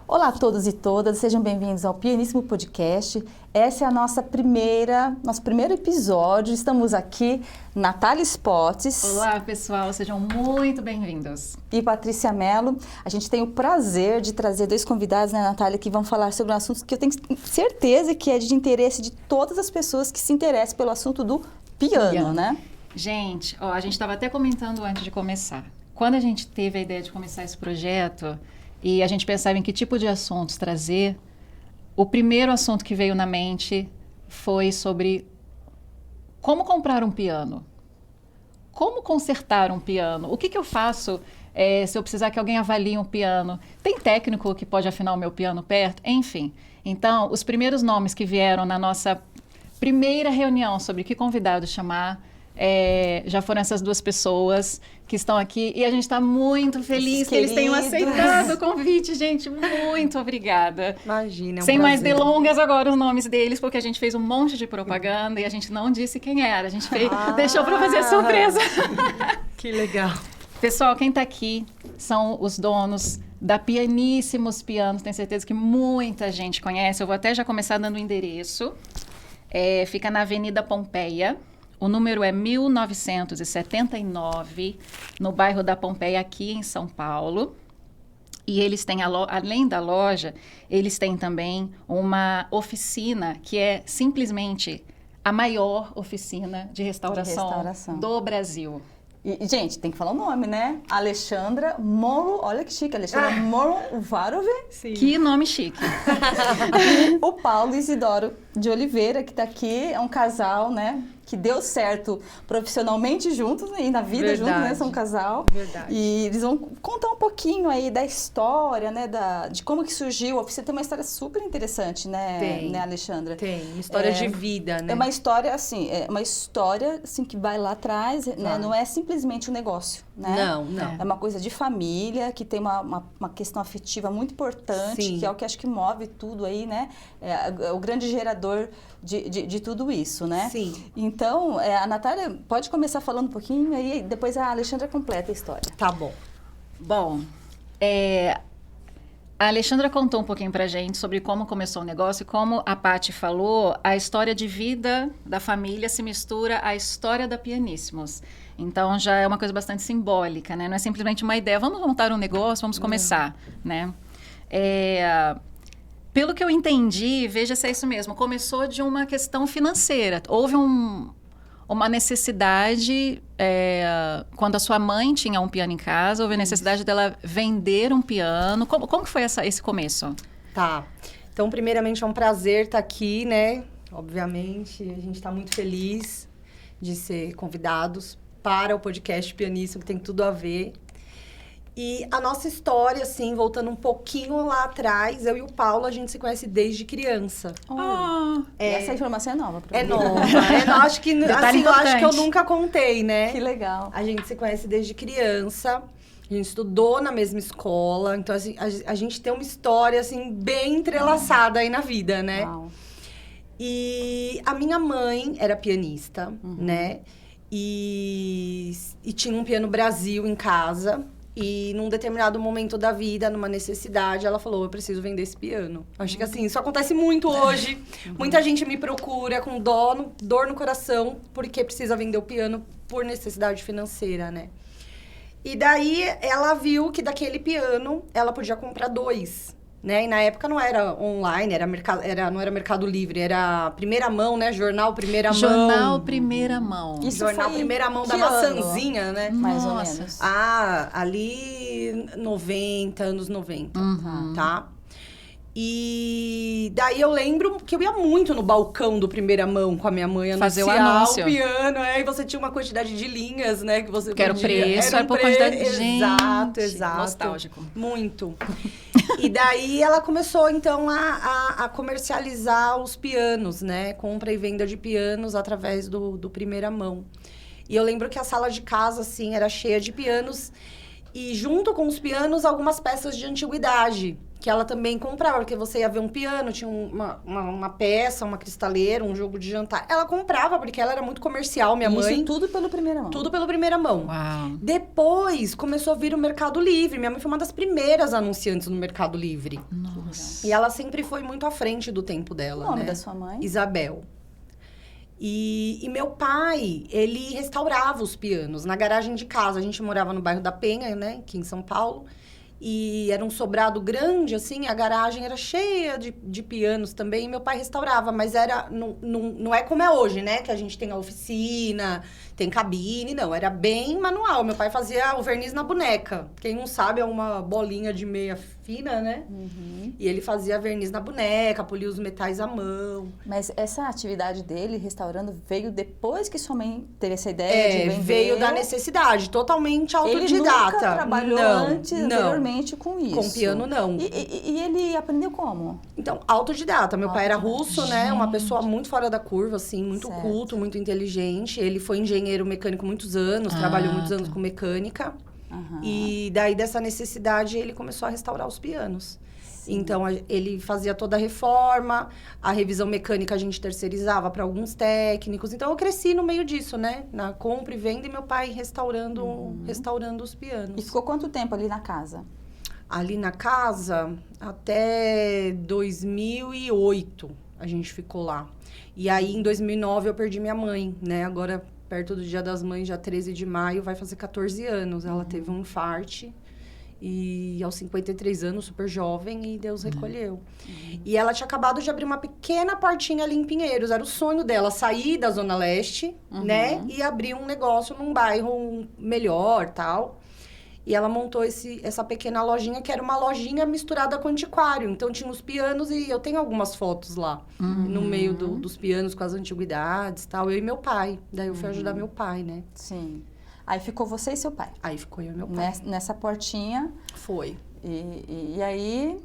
Olá a todos e todas, sejam bem-vindos ao Pianíssimo Podcast. Esse é nosso primeiro episódio. Estamos aqui, Natália Spotes. Olá, pessoal, sejam muito bem-vindos. E Patrícia Mello. A gente tem o prazer de trazer dois convidados, né, Natália, que vão falar sobre um assunto que eu tenho certeza que é de interesse de todas as pessoas que se interessam pelo assunto do piano, né? Gente, a gente estava até comentando antes de começar. Quando a gente teve a ideia de começar esse projeto e a gente pensava em que tipo de assuntos trazer, o primeiro assunto que veio na mente foi sobre como comprar um piano, como consertar um piano, o que eu faço se eu precisar que alguém avalie um piano, tem técnico que pode afinar o meu piano perto, enfim. Então, os primeiros nomes que vieram na nossa primeira reunião sobre que convidado chamar, já foram essas duas pessoas que estão aqui e a gente está muito feliz que eles tenham aceitado o convite, gente. Muito obrigada. Imagina, é um Sem mais prazer. delongas agora os nomes deles, porque a gente fez um monte de propaganda e a gente não disse quem era. A gente deixou para fazer surpresa. Que legal. Pessoal, quem está aqui são os donos da Pianíssimos Pianos. Tenho certeza que muita gente conhece. Eu vou até já começar dando o endereço. Fica na Avenida Pompeia. O número é 1979, no bairro da Pompeia, aqui em São Paulo. E eles têm, além da loja, eles têm também uma oficina que é simplesmente a maior oficina de restauração do Brasil. E, gente, tem que falar o nome, né? Alexandra Moro, olha que chique, Alexandra Morovarove. Que nome chique. E o Paulo Isidoro de Oliveira, que está aqui, é um casal, né? Que deu certo profissionalmente juntos e na vida juntos, né? São um casal. Verdade. E eles vão contar um pouquinho aí da história, né? De como que surgiu. Você tem uma história super interessante, né? Tem. Né, Alexandra? Tem, uma história de vida, né? É uma história, assim, que vai lá atrás, né? Não é simplesmente um negócio, né? Não. É uma coisa de família, que tem uma questão afetiva muito importante, Sim. que é o que acho que move tudo aí, né? É o grande gerador de tudo isso, né? Sim. Então, a Natália pode começar falando um pouquinho, aí depois a Alexandra completa a história. Tá bom. Bom, a Alexandra contou um pouquinho pra gente sobre como começou o negócio e como a Paty falou, a história de vida da família se mistura à história da Pianíssimos. Então, já é uma coisa bastante simbólica, né? Não é simplesmente uma ideia, vamos montar um negócio, vamos começar, né? Pelo que eu entendi, veja se é isso mesmo, começou de uma questão financeira. Houve uma necessidade, quando a sua mãe tinha um piano em casa, houve a necessidade dela vender um piano. Como que foi esse começo? Tá. Então, primeiramente, é um prazer estar aqui, né? Obviamente, a gente está muito feliz de ser convidados para o podcast Pianíssimo, que tem tudo a ver. E a nossa história, assim, voltando um pouquinho lá atrás, eu e o Paulo, a gente se conhece desde criança. E essa informação é nova pra mim. Nova. Acho que, assim, eu acho que eu nunca contei, né? Que legal. A gente se conhece desde criança. A gente estudou na mesma escola. Então, assim, a gente tem uma história, assim, bem entrelaçada aí na vida, né? Uau. E a minha mãe era pianista, né? E tinha um piano Brasil em casa. E num determinado momento da vida, numa necessidade, ela falou, eu preciso vender esse piano. Acho que assim, isso acontece muito hoje. Muita gente me procura com dor no coração, porque precisa vender o piano por necessidade financeira, né? E daí, ela viu que daquele piano, ela podia comprar 2. Né? E na época não era online, não era Mercado Livre, era primeira mão, né? Jornal Primeira Mão. Jornal Primeira Mão. Isso Jornal foi Primeira Mão da que ano? maçãzinha, né? Mais ou Nossa. menos. Ali 90, anos 90, tá? E daí eu lembro que eu ia muito no balcão do Primeira Mão com a minha mãe Fazer o anunciar anúncio. o piano, e você tinha uma quantidade de linhas, né, que você Que era o podia. preço, um era por quantidade de gente. Exato. Nostálgico. Muito. E daí ela começou, então, a comercializar os pianos, né? Compra e venda de pianos através do Primeira Mão. E eu lembro que a sala de casa, assim, era cheia de pianos. E junto com os pianos, algumas peças de antiguidade. que ela também comprava, porque você ia ver um piano, tinha uma peça, uma cristaleira, um jogo de jantar. Ela comprava, porque ela era muito comercial, minha mãe. Isso tudo pela primeira mão. Tudo pela primeira mão. Uau. Depois, começou a vir o Mercado Livre. Minha mãe foi uma das primeiras anunciantes no Mercado Livre. Nossa. E ela sempre foi muito à frente do tempo dela, O nome né? da sua mãe? Isabel. E meu pai, ele restaurava os pianos na garagem de casa. A gente morava no bairro da Penha, né? Aqui em São Paulo. E era um sobrado grande, assim, a garagem era cheia de pianos também. E meu pai restaurava, mas não é como é hoje, né? Que a gente tem a oficina, tem cabine, não. Era bem manual. Meu pai fazia o verniz na boneca. Quem não sabe, é uma bolinha de meia fina, né? E ele fazia verniz na boneca, polia os metais à mão. Mas essa atividade dele, restaurando, veio depois que sua mãe teve essa ideia de vender? Veio da necessidade, totalmente Ele autodidata. nunca trabalhou anteriormente com isso? Com piano, não. E ele aprendeu como? Então, autodidata. Meu pai era Autodidata. russo, né? Uma pessoa muito fora da curva, assim, muito Certo. culto, muito inteligente. Ele foi engenheiro mecânico muitos anos, trabalhou muitos anos tá. com mecânica. Aham. E daí, dessa necessidade, ele começou a restaurar os pianos. Então, ele fazia toda a reforma, a revisão mecânica a gente terceirizava para alguns técnicos. Então, eu cresci no meio disso, né? Na compra e venda, e meu pai restaurando os pianos. E ficou quanto tempo ali na casa? Ali na casa, até 2008, a gente ficou lá. E aí, em 2009, eu perdi minha mãe, né? Agora, perto do Dia das Mães, já 13 de maio, vai fazer 14 anos. Ela teve um infarte. E aos 53 anos, super jovem, e Deus recolheu. E ela tinha acabado de abrir uma pequena portinha ali em Pinheiros. Era o sonho dela, sair da Zona Leste, né? E abrir um negócio num bairro melhor, tal. E ela montou essa pequena lojinha, que era uma lojinha misturada com antiquário. Então, tinha os pianos e eu tenho algumas fotos lá. No meio dos pianos, com as antiguidades e tal. Eu e meu pai. Daí, eu fui ajudar meu pai, né? Sim. Aí ficou você e seu pai? Aí, ficou eu e meu pai. Nessa portinha. Foi. E aí...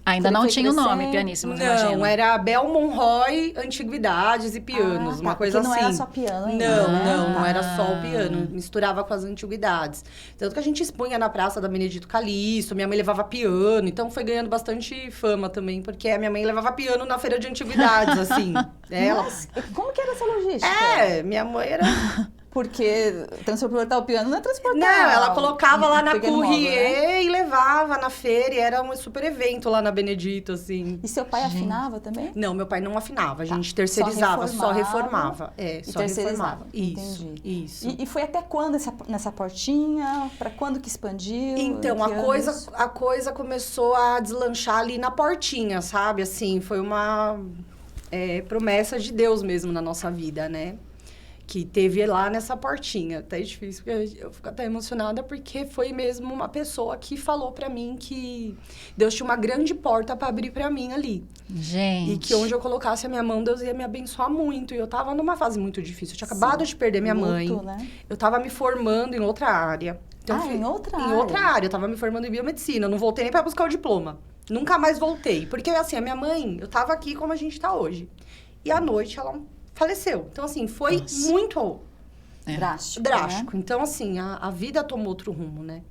Ainda Foi não tinha o nome, crescendo? Pianíssimos, Não, imagino. era Bel Monroy, Antiguidades e Pianos, uma coisa porque assim. não era só piano ainda, Não, né? não era só o piano. Misturava com as antiguidades. Tanto que a gente expunha na Praça da Benedito Calixto, minha mãe levava piano, então foi ganhando bastante fama também, porque a minha mãe levava piano na feira de antiguidades, assim. Ela... Mas como que era essa logística? minha mãe era... Porque transportar o piano não é transportar. Não, ela colocava lá na pequeno móvel, Courrier né? e levava na feira, e era um super evento lá na Benedito, assim. E seu pai afinava também? Não, meu pai não afinava, a Tá. gente terceirizava, só reformava reformava. E Só terceirizava. reformava. Isso, Entendi. isso. E foi até quando nessa portinha? Pra quando que expandiu? Então, Em que a coisa começou a deslanchar ali na portinha, sabe? Assim, foi uma promessa de Deus mesmo na nossa vida, né? Que teve lá nessa portinha. Até é difícil, porque eu fico até emocionada, porque foi mesmo uma pessoa que falou pra mim que Deus tinha uma grande porta pra abrir pra mim ali. Gente. E que onde eu colocasse a minha mão, Deus ia me abençoar muito. E eu tava numa fase muito difícil. Eu tinha acabado de perder minha mãe. Luto, né? Eu tava me formando em outra área. Em outra área? Em outra área. Eu tava me formando em biomedicina. Eu não voltei nem pra buscar o diploma. Nunca mais voltei. Porque, assim, a minha mãe, eu tava aqui como a gente tá hoje. E à noite ela faleceu. Então, assim, foi muito Drástico. Né? Então, assim, a vida tomou outro rumo, né?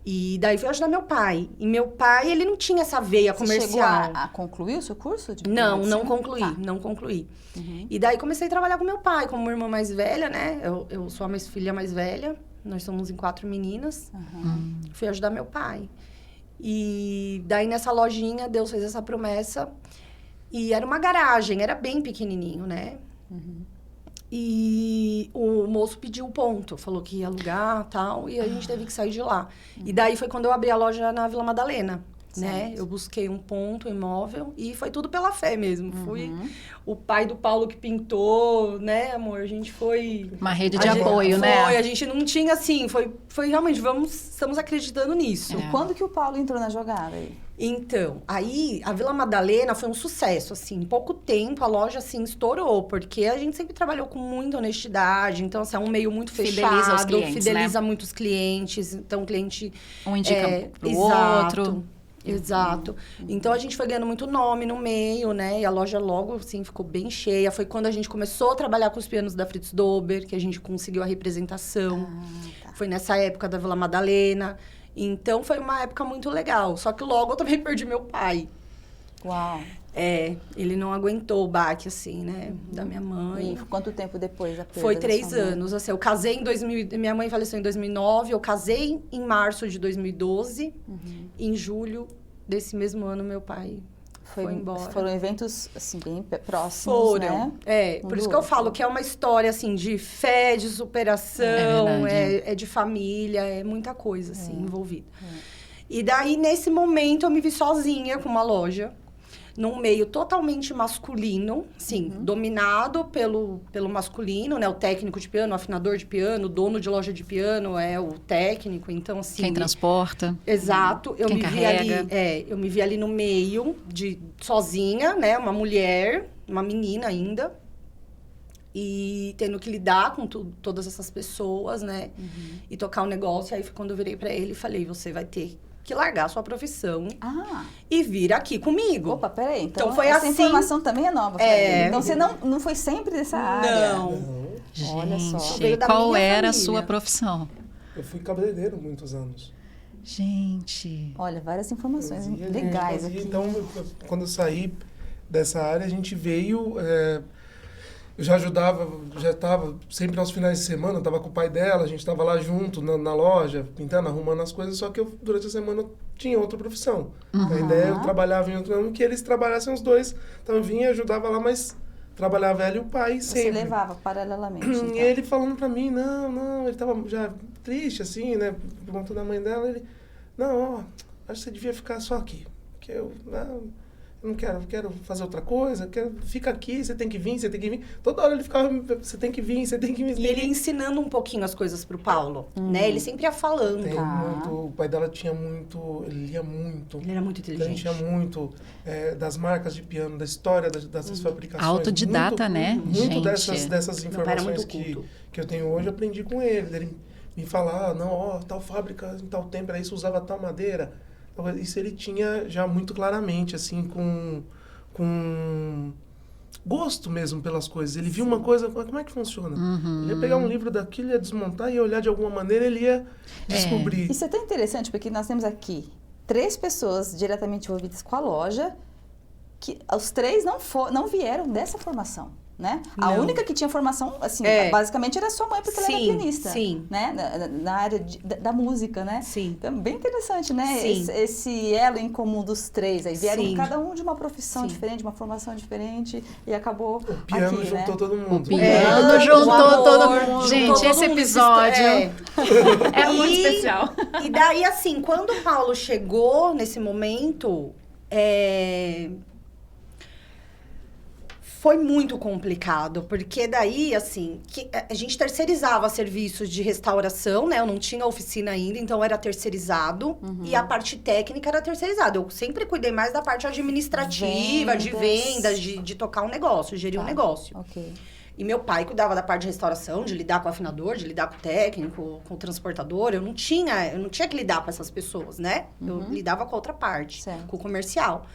E daí fui ajudar meu pai. E meu pai, ele não tinha essa veia comercial. Você chegou a concluir o seu curso de Não biomedicina? concluí, Tá. não concluí. E daí comecei a trabalhar com meu pai, como irmã mais velha, né? Eu sou a filha mais velha, nós somos em 4 meninas. Fui ajudar meu pai. E daí nessa lojinha, Deus fez essa promessa. E era uma garagem, era bem pequenininho, né? E o moço pediu o ponto, falou que ia alugar e tal, e a gente teve que sair de lá. E daí foi quando eu abri a loja na Vila Madalena, né? Eu busquei um ponto, um imóvel, e foi tudo pela fé mesmo. Fui o pai do Paulo que pintou, né, amor? A gente foi... Uma rede de apoio, né? Foi, a gente não tinha, assim, foi realmente, estamos acreditando nisso. E quando que o Paulo entrou na jogada aí? Então, aí a Vila Madalena foi um sucesso, assim, em pouco tempo a loja, assim, estourou, porque a gente sempre trabalhou com muita honestidade, então, assim, é um meio muito fechado, Fideliza os clientes, fideliza né? muitos clientes, então o cliente... Um indica pro exato, outro. Exato. Então, a gente foi ganhando muito nome no meio, né, e a loja logo, assim, ficou bem cheia. Foi quando a gente começou a trabalhar com os pianos da Fritz Dober, que a gente conseguiu a representação. Foi nessa época da Vila Madalena. Então, foi uma época muito legal. Só que logo eu também perdi meu pai. Uau. Ele não aguentou o baque, assim, né? Da minha mãe. E quanto tempo depois a perda Foi da 3 sua mãe? anos. Assim, eu casei em 2000... Minha mãe faleceu em 2009. Eu casei em março de 2012. Em julho desse mesmo ano, meu pai foi embora. Foram eventos, assim, bem próximos, né? Por isso que eu falo que é uma história, assim, de fé, de superação, é de família, é muita coisa, assim, envolvida. E daí, nesse momento, eu me vi sozinha com uma loja, num meio totalmente masculino, sim, dominado pelo masculino, né? O técnico de piano, o afinador de piano, o dono de loja de piano é o técnico, então assim... Quem transporta. Exato. Quem carrega. Eu me vi ali no meio, sozinha, né? Uma mulher, uma menina ainda, e tendo que lidar com todas essas pessoas, né? E tocar o negócio. Aí foi quando eu virei pra ele e falei, você vai ter que largar a sua profissão e vir aqui comigo. Opa, peraí. Então foi essa assim... informação também é nova pra mim. Então, você não foi sempre dessa área? Não. Olha só. Gente, qual era a sua profissão? Eu fui cabeleireiro muitos anos. Gente. Olha, várias informações legais aqui. Então, quando eu saí dessa área, a gente veio... eu já ajudava, já estava sempre aos finais de semana, estava com o pai dela, a gente estava lá junto na loja, pintando, arrumando as coisas, só que eu, durante a semana, tinha outra profissão. A ideia, eu trabalhava em outro ramo, que eles trabalhassem os dois. Então, eu vinha e ajudava lá, mas trabalhava ela e o pai sempre. Você levava paralelamente, então. E ele falando pra mim, não, ele estava já triste, assim, né, por conta da mãe dela, ele, acho que você devia ficar só aqui, porque eu não quero fazer outra coisa, fica aqui, você tem que vir. Toda hora ele ficava, você tem que vir. E ele ensinando um pouquinho as coisas pro Paulo, né? Ele sempre ia falando. O pai dela tinha muito, ele lia muito. Ele era muito inteligente. Ele tinha muito das marcas de piano, da história dessas fabricações. Autodidata, né? Muito gente. dessas informações que eu tenho hoje, eu aprendi com ele. Ele me falar, tal fábrica, em tal tempo, era isso, usava tal madeira. Isso ele tinha já muito claramente, assim, com gosto mesmo pelas coisas. Ele via uma coisa, como é que funciona? Ele ia pegar um livro daquilo, ia desmontar, ia olhar de alguma maneira, ele ia descobrir. Isso é tão interessante, porque nós temos aqui 3 pessoas diretamente envolvidas com a loja, que os 3 não vieram dessa formação. Né? A única que tinha formação, assim, basicamente era sua mãe, porque ela era pianista. Né? Na área da música, né? Sim. Então, bem interessante, né? Esse elo em comum dos 3. Aí vieram cada um de uma profissão diferente, de uma formação diferente, e acabou o piano aqui, juntou né? todo mundo. O piano juntou todo mundo. Gente, esse episódio é muito especial. E daí, assim, quando o Paulo chegou nesse momento... Foi muito complicado, porque daí, assim, a gente terceirizava serviços de restauração, né? Eu não tinha oficina ainda, então era terceirizado. E a parte técnica era terceirizada. Eu sempre cuidei mais da parte administrativa, de vendas, de tocar um negócio, gerir um negócio. Ok. E meu pai cuidava da parte de restauração, de lidar com o afinador, de lidar com o técnico, com o transportador. Eu não tinha que lidar com essas pessoas, né? Eu lidava com a outra parte, com o comercial.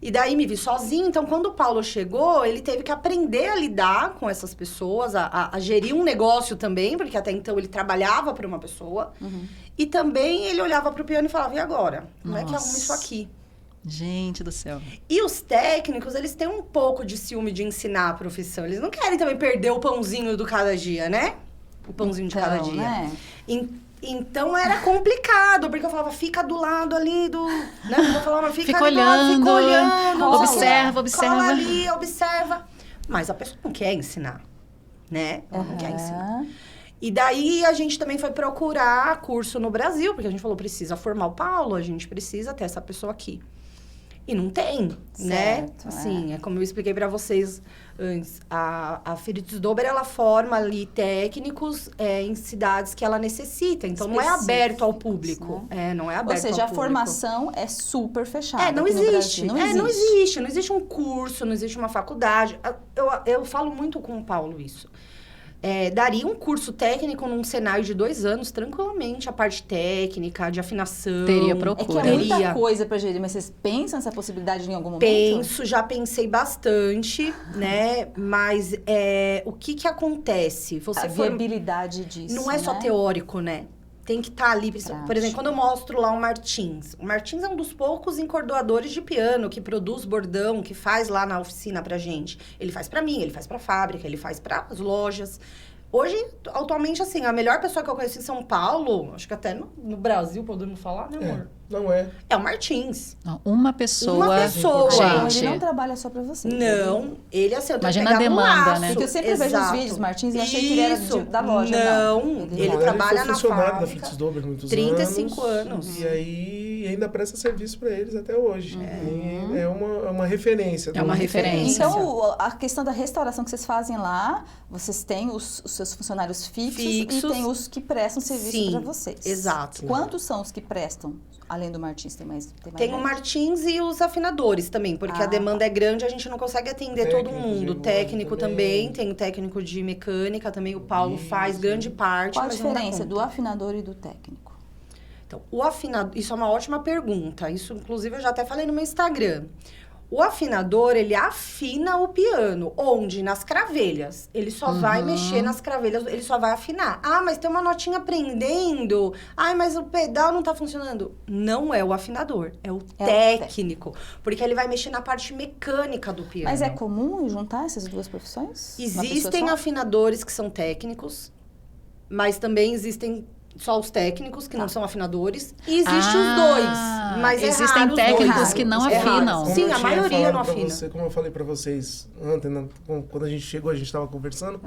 E daí me vi sozinha, então quando o Paulo chegou, ele teve que aprender a lidar com essas pessoas, a gerir um negócio também, porque até então ele trabalhava para uma pessoa. E também ele olhava para o piano e falava, e agora? Como é que arruma isso aqui? Gente do céu. E os técnicos, eles têm um pouco de ciúme de ensinar a profissão. Eles não querem também perder o pãozinho do cada dia, né? O pãozinho de cada dia. Né? Então era complicado, porque eu falava, fica do lado ali do. Né? Eu falava, fica olhando, observa. observa. Cola ali, observa. Mas a pessoa não quer ensinar, né? Ela não quer ensinar. E daí a gente também foi procurar curso no Brasil, porque a gente falou, precisa formar o Paulo, a gente precisa ter essa pessoa aqui. E não tem, né? Assim, é como eu expliquei para vocês antes. A Fritz Dober, ela forma ali técnicos em cidades que ela necessita. Então, não é aberto ao público. Né? Não é aberto ao público. Ou seja, a formação é super fechada. Não existe. Não existe um curso, não existe uma faculdade. Eu falo muito com o Paulo isso. Daria um curso técnico num cenário de 2 anos, tranquilamente, a parte técnica, de afinação. Teria procura. É que é muita coisa pra gerir, mas vocês pensam nessa possibilidade em algum momento? Já pensei bastante, né? Mas o que acontece? A viabilidade disso, não é só teórico, né? Tem que estar ali. Por Prática. exemplo, quando eu mostro lá o Martins é um dos poucos encordoadores de piano que produz bordão, que faz lá na oficina pra gente. Ele faz pra mim, ele faz pra fábrica, ele faz para as lojas. Hoje, atualmente, assim, a melhor pessoa que eu conheço em São Paulo, acho que até no Brasil podemos falar, né, amor? Não é. É o Martins. Não, uma pessoa. Uma pessoa. Gente, Ele não trabalha só pra você. Não, ele assim, eu tenho Imagina que a pegar no demanda, laço. né? Porque eu sempre vejo os vídeos, Martins, e achei que ele era da loja. Não, ele Não, trabalha foi na funcionário da fábrica. Fritz-Dober muitos 35 anos. E aí ainda presta serviço para eles até hoje. E é uma referência. É uma referência. Então, a questão da restauração que vocês fazem lá, vocês têm os seus funcionários fixos e tem os que prestam serviço Sim, para vocês. exato. Quantos são os que prestam, além do Martins? Tem mais Tem o gente? Martins e os afinadores também, porque a demanda é grande, a gente não consegue atender todo Técnico mundo. de Técnico também. também, tem o técnico de mecânica também, o Paulo faz grande parte. Qual a mas não dá diferença conta. do afinador e do técnico? Então, o afinador, isso é uma ótima pergunta. Isso, inclusive, eu já até falei no meu Instagram. O afinador, ele afina o piano. Onde? Nas cravelhas. Ele só vai mexer nas cravelhas, ele só vai afinar. Ah, mas tem uma notinha prendendo. Ai, mas o pedal não tá funcionando. Não é o afinador, é o técnico. Porque ele vai mexer na parte mecânica do piano. Mas é comum juntar essas duas profissões? Uma pessoa Existem só? afinadores que são técnicos, mas também existem só os técnicos, que não são afinadores. E existem os dois, mas existem raro os técnicos dois. que não É raro. afinam. Sim, eu a tinha maioria falado não pra afina. você, como eu falei para vocês ontem, quando a gente chegou, a gente estava conversando.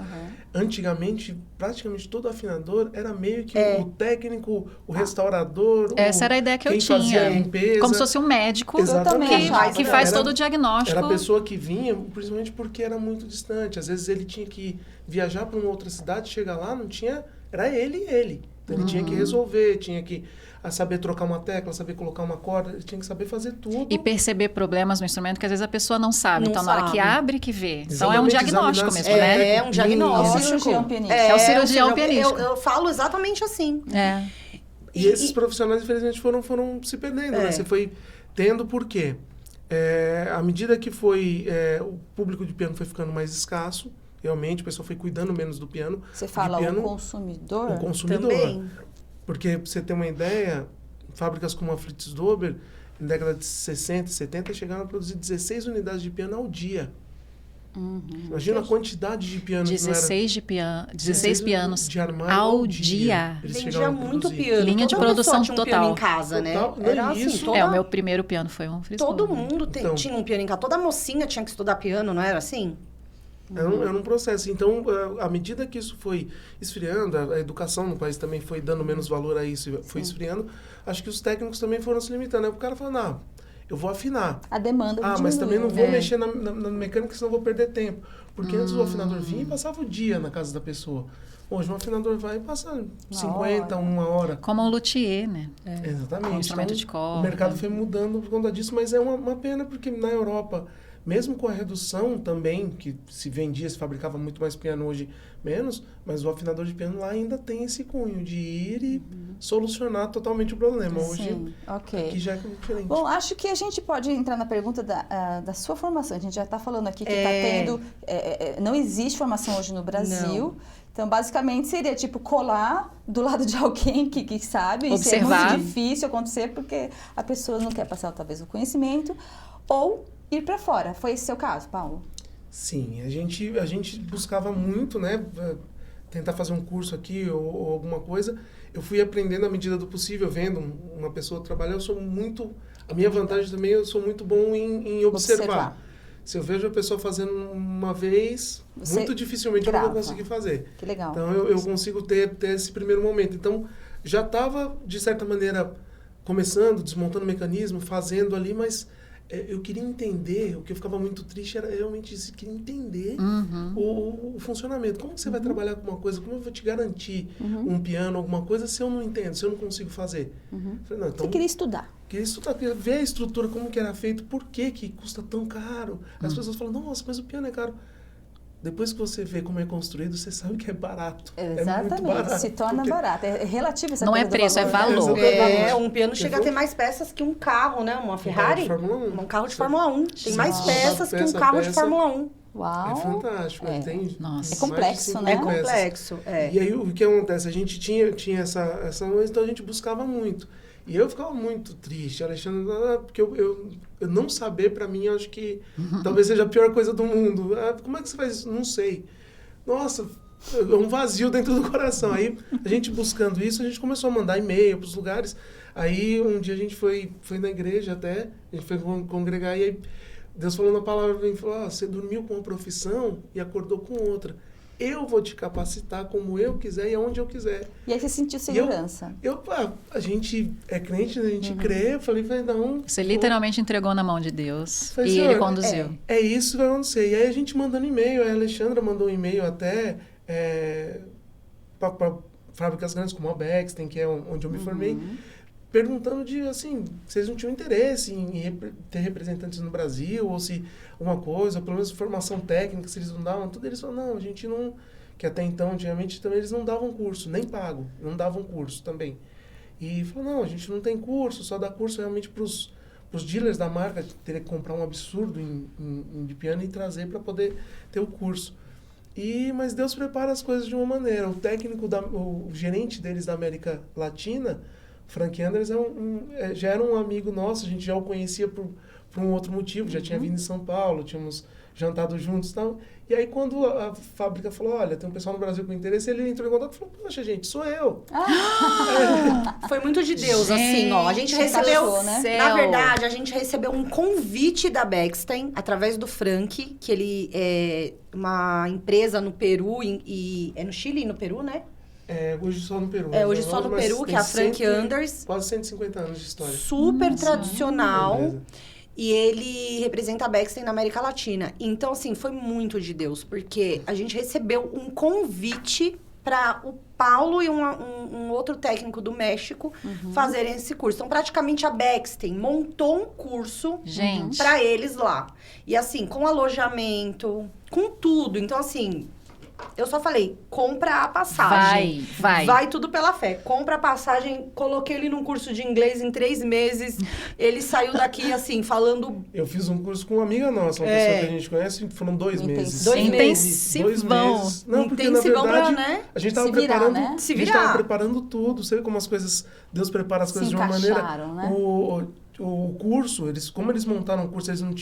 Antigamente, praticamente todo afinador era meio que o técnico, o restaurador. Essa era a ideia que eu quem fazia a tinha. limpeza. Como se fosse um médico Exatamente. que faz Era- todo o diagnóstico. Era a pessoa que vinha, principalmente porque era muito distante. Às vezes ele tinha que viajar para uma outra cidade, chegar lá, não tinha... Era ele e ele. Então, ele tinha que resolver, tinha que saber trocar uma tecla, saber colocar uma corda, ele tinha que saber fazer tudo. E perceber problemas no instrumento que às vezes a pessoa não sabe. Não então, na hora que sabe. abre, que vê. Então, é um Exatamente, diagnóstico examinar mesmo, se- né? É um diagnóstico. É o cirurgião pianista. É o cirurgião pianista. Eu falo exatamente assim. É. E esses profissionais, infelizmente, foram se perdendo, né? Você foi tendo por quê? À medida que o público de piano foi ficando mais escasso, realmente, a pessoa foi cuidando menos do piano. Você fala piano, o consumidor? O consumidor. Também. Porque, pra você ter uma ideia, fábricas como a Fritz-Dober, na década de 60, 70, chegaram a produzir 16 unidades de piano ao dia. Imagina a quantidade de piano 16 pianos de armário ao dia. Eles Vendia chegaram a muito produzir. piano. Linha de Toda produção pessoa tinha um total. piano em casa, né? Total. Era Não, assim, isso. toda- O meu primeiro piano foi um Fritz Todo Dober. mundo Então. tinha um piano em casa. Toda mocinha tinha que estudar piano, não era assim? Era um processo. Então, à medida que isso foi esfriando, a educação no país também foi dando menos valor a isso, e foi esfriando, acho que os técnicos também foram se limitando. Aí o cara falou, eu vou afinar. A demanda Mas também não vou É. mexer na mecânica, senão eu vou perder tempo. Porque antes o afinador vinha e passava o dia na casa da pessoa. Hoje um afinador vai e passa 50, uma hora. Como um luthier, né? Exatamente. Com instrumento Então, de corda. o mercado foi mudando por conta disso, mas é uma pena porque na Europa, mesmo com a redução também, que se vendia, se fabricava muito mais piano hoje, menos, mas o afinador de piano lá ainda tem esse cunho de ir e solucionar totalmente o problema. Hoje, Sim, ok. aqui já é diferente. Bom, acho que a gente pode entrar na pergunta da sua formação. A gente já está falando aqui que está tendo... não existe formação hoje no Brasil. Não. Então, basicamente, seria tipo colar do lado de alguém que sabe. Isso é Observar. muito difícil acontecer porque a pessoa não quer passar, talvez, o conhecimento. Ou ir para fora. Foi esse seu caso, Paulo? Sim, a gente buscava muito, né, tentar fazer um curso aqui ou alguma coisa. Eu fui aprendendo à medida do possível, vendo uma pessoa trabalhar. Eu sou muito... A minha vantagem também, eu sou muito bom em observar. Se eu vejo a pessoa fazendo uma vez, Você muito dificilmente eu não grava. vou conseguir fazer. Que legal. Então, eu consigo ter esse primeiro momento. Então, já estava, de certa maneira, começando, desmontando o mecanismo, fazendo ali, mas eu queria entender, o que eu ficava muito triste era realmente isso, eu queria entender o funcionamento. Como que você vai trabalhar com uma coisa? Como eu vou te garantir um piano, alguma coisa, se eu não entendo, se eu não consigo fazer? Falei, não, então, Você queria estudar. queria estudar, queria ver a estrutura, como que era feito, por que custa tão caro. As pessoas falam, nossa, mas o piano é caro. Depois que você vê como é construído, você sabe que é barato. Exatamente, é muito barato, se torna porque- barato. É relativo essa Não coisa é do preço, é valor. É, um piano Porque chega a ter mais peças que um carro, né? Uma carro de Ferrari. Fórmula 1. Um carro de Fórmula 1. Tem mais Sim. peças que um Peça, carro de peça. Fórmula 1. Uau. É fantástico. É. Tem Nossa. mais É complexo, de 5 né? É mil peças. complexo, é. E aí o que acontece? A gente tinha essa então a gente buscava muito. E eu ficava muito triste, Alexandre, porque eu não saber, pra mim, eu acho que talvez seja a pior coisa do mundo. Como é que você faz isso? Não sei. Nossa, é um vazio dentro do coração. Aí, a gente buscando isso, a gente começou a mandar e-mail pros lugares. Aí, um dia a gente foi na igreja até, a gente foi congregar, e aí Deus falou na palavra pra mim, falou, você dormiu com uma profissão e acordou com outra. Eu vou te capacitar como eu quiser e aonde eu quiser. E aí você sentiu segurança. A gente é crente, né? A gente crê. Eu falei, não. Você literalmente entregou na mão de Deus Falei, e Senhor, ele conduziu. É isso que vai acontecer. E aí a gente mandando e-mail. A Alexandra mandou um e-mail até para fábricas grandes como a Bexten, que é onde eu me formei, perguntando se eles não tinham interesse em ter representantes no Brasil, ou se uma coisa, ou pelo menos formação técnica, se eles não davam, tudo. Eles falaram, não, a gente não... Que até então, antigamente, também eles não davam curso, nem pago, não davam curso também. E falou, não, a gente não tem curso, só dá curso realmente para os dealers da marca, teria que comprar um absurdo de piano e trazer para poder ter o curso. Mas Deus prepara as coisas de uma maneira. O gerente deles da América Latina, Frank Anders, já era um amigo nosso, a gente já o conhecia por um outro motivo, já tinha vindo em São Paulo, tínhamos jantado juntos e tal. E aí, quando a fábrica falou, olha, tem um pessoal no Brasil com interesse, ele entrou em contato e falou, poxa, gente, sou eu. Foi muito de Deus, Gente, assim, ó. A gente recebeu, encaixou, né? na verdade, a gente recebeu um convite da Bexten, através do Frank, que ele é uma empresa no Peru, e é no Chile e no Peru, né? Hoje só no Peru. Hoje só no Peru, que é a Frank Anders. Quase 150 anos de história. Super tradicional. Beleza. E ele representa a Bexten na América Latina. Então, assim, foi muito de Deus, porque a gente recebeu um convite para o Paulo e um outro técnico do México fazerem esse curso. Então, praticamente a Bexten montou um curso para eles lá. E assim, com alojamento, com tudo. Então, assim, eu só falei, compra a passagem. Vai tudo pela fé. Compra a passagem, coloquei ele num curso de inglês em 3 meses. Ele saiu daqui, assim, falando... Eu fiz um curso com uma amiga nossa, uma pessoa que a gente conhece, foram 2 meses. 2 meses. 2 meses. Não, porque na Intensivão verdade, pra, né? a gente tava Se virar, preparando... né? A gente Se virar. tava preparando tudo. Você vê como as coisas... Deus prepara as coisas de uma maneira... Né? O curso, como eles montaram o curso, eles não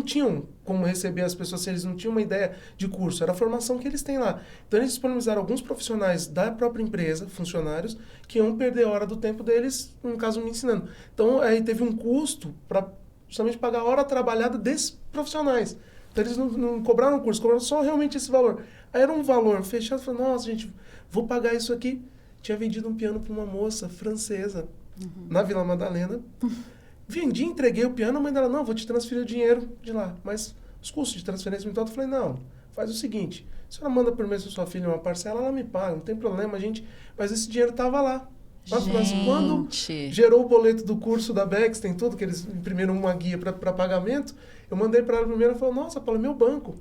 tinham como receber as pessoas, eles não tinham uma ideia de curso, era a formação que eles têm lá. Então, eles disponibilizaram alguns profissionais da própria empresa, funcionários, que iam perder hora do tempo deles, no caso, me ensinando. Então, aí teve um custo para justamente pagar a hora trabalhada desses profissionais. Então, eles não cobraram o curso, cobraram só realmente esse valor. Aí era um valor fechado, falei, nossa, gente, vou pagar isso aqui. Tinha vendido um piano para uma moça francesa, na Vila Madalena. Vendi, entreguei o piano, a mãe dela, não, vou te transferir o dinheiro de lá. Mas os custos de transferência muito alto, eu falei, não, faz o seguinte, se ela manda por mês para sua filha uma parcela, ela me paga, não tem problema, mas esse dinheiro estava lá. Mas quando gerou o boleto do curso da Bexten, tudo, que eles imprimiram uma guia para pagamento, eu mandei para ela primeiro e falei, nossa, Paula, meu banco.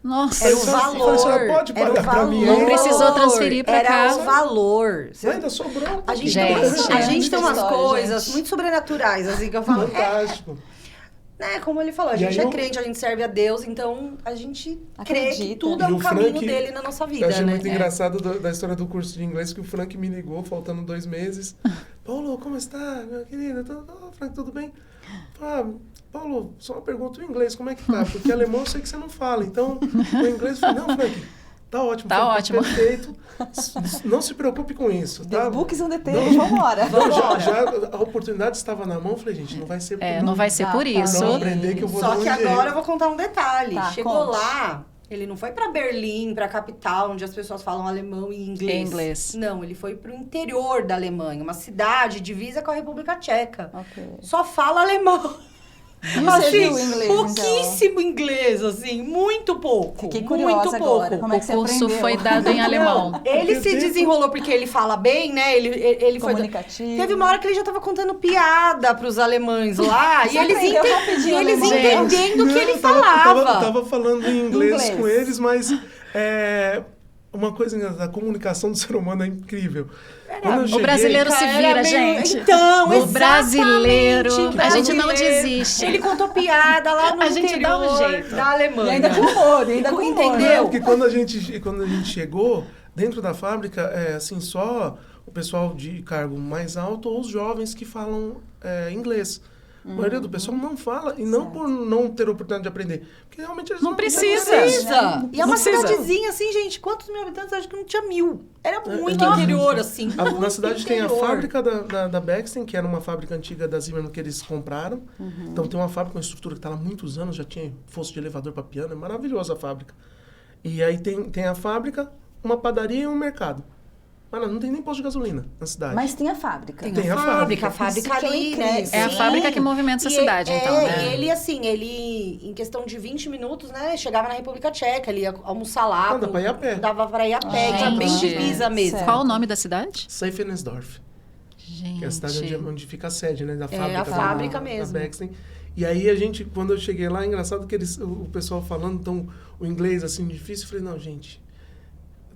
Nossa, Era o valor. Você pode pagar para mim? Não precisou transferir para casa. Era o valor. Ainda sobrou. A gente tem umas coisas muito sobrenaturais, assim, que eu falo. Fantástico. Como ele falou, a gente é crente, a gente serve a Deus, então a gente crê que tudo é o caminho dele na nossa vida, eu achei né? muito engraçado da história do curso de inglês, que o Frank me ligou, faltando 2 meses. Paulo, como está, minha querida? Frank, tudo bem? Paulo, só uma pergunta, o inglês, como é que tá? Porque alemão eu sei que você não fala, então o inglês, eu falei, não, Frank, tá ótimo. Tá ótimo. Perfeito. Não se preocupe com isso, tá? The books on the table, vambora. Já a oportunidade estava na mão, eu falei, gente, não vai ser por não vai ser por isso. Não aprender que eu vou Só dar um que jeito. agora eu vou contar um detalhe. Chegou conte. lá, ele não foi pra Berlim, pra capital, onde as pessoas falam alemão e inglês. Não, ele foi pro interior da Alemanha, uma cidade divisa com a República Tcheca. Okay. Só fala alemão. E você viu o inglês, pouquíssimo inglês, assim, muito pouco. Fiquei curiosa muito agora. pouco. Como é que você O curso aprendeu? foi dado em alemão. Ele se desenrolou porque ele fala bem, né? Ele foi... Comunicativo. Teve uma hora que ele já tava contando piada pros alemães lá. Você e eles, aprendeu rapidinho eles alemão? entendendo o que ele Eu falava. tava falando em inglês com eles, mas uma coisa engraçada, a comunicação do ser humano é incrível. O brasileiro se vira, gente. Então, o brasileiro. exatamente, A gente não brasileiro. desiste. Ele contou piada lá no A gente dá um interior jeito. da Alemanha. E ainda com humor, ainda com humor. Entendeu? Porque quando a gente chegou, dentro da fábrica, assim, só o pessoal de cargo mais alto ou os jovens que falam inglês. A maioria do pessoal não fala, e não por não ter oportunidade de aprender. Porque realmente eles Não precisa. E é uma Não precisa. cidadezinha assim, gente. Quantos mil habitantes? Acho que não tinha 1000. Era muito não. interior, assim. Na cidade tem a interior. fábrica da Bexten, que era uma fábrica antiga da Zimmermann que eles compraram. Então tem uma fábrica, uma estrutura que está lá há muitos anos, já tinha fosso de elevador para piano, é maravilhosa a fábrica. E aí tem a fábrica, uma padaria e um mercado. Mas não tem nem posto de gasolina na cidade. Mas tem a fábrica. Tem a fábrica. A fábrica Isso que é ali, né? incrível. É a Sim. fábrica que movimenta essa cidade, então, né? E ele, assim, em questão de 20 minutos, né? Chegava na República Tcheca, ele ia almoçar lá. Dá pra ir a pé. Dava pra ir a pé. Então, é bem Gente. divisa mesmo. Certo. Qual o nome da cidade? Seifenesdorf, Gente. que é a cidade onde fica a sede, né? Da fábrica. a fábrica da mesmo. Bexten. E aí a gente, quando eu cheguei lá, é engraçado que o pessoal falando então, o inglês assim difícil, eu falei, não, gente,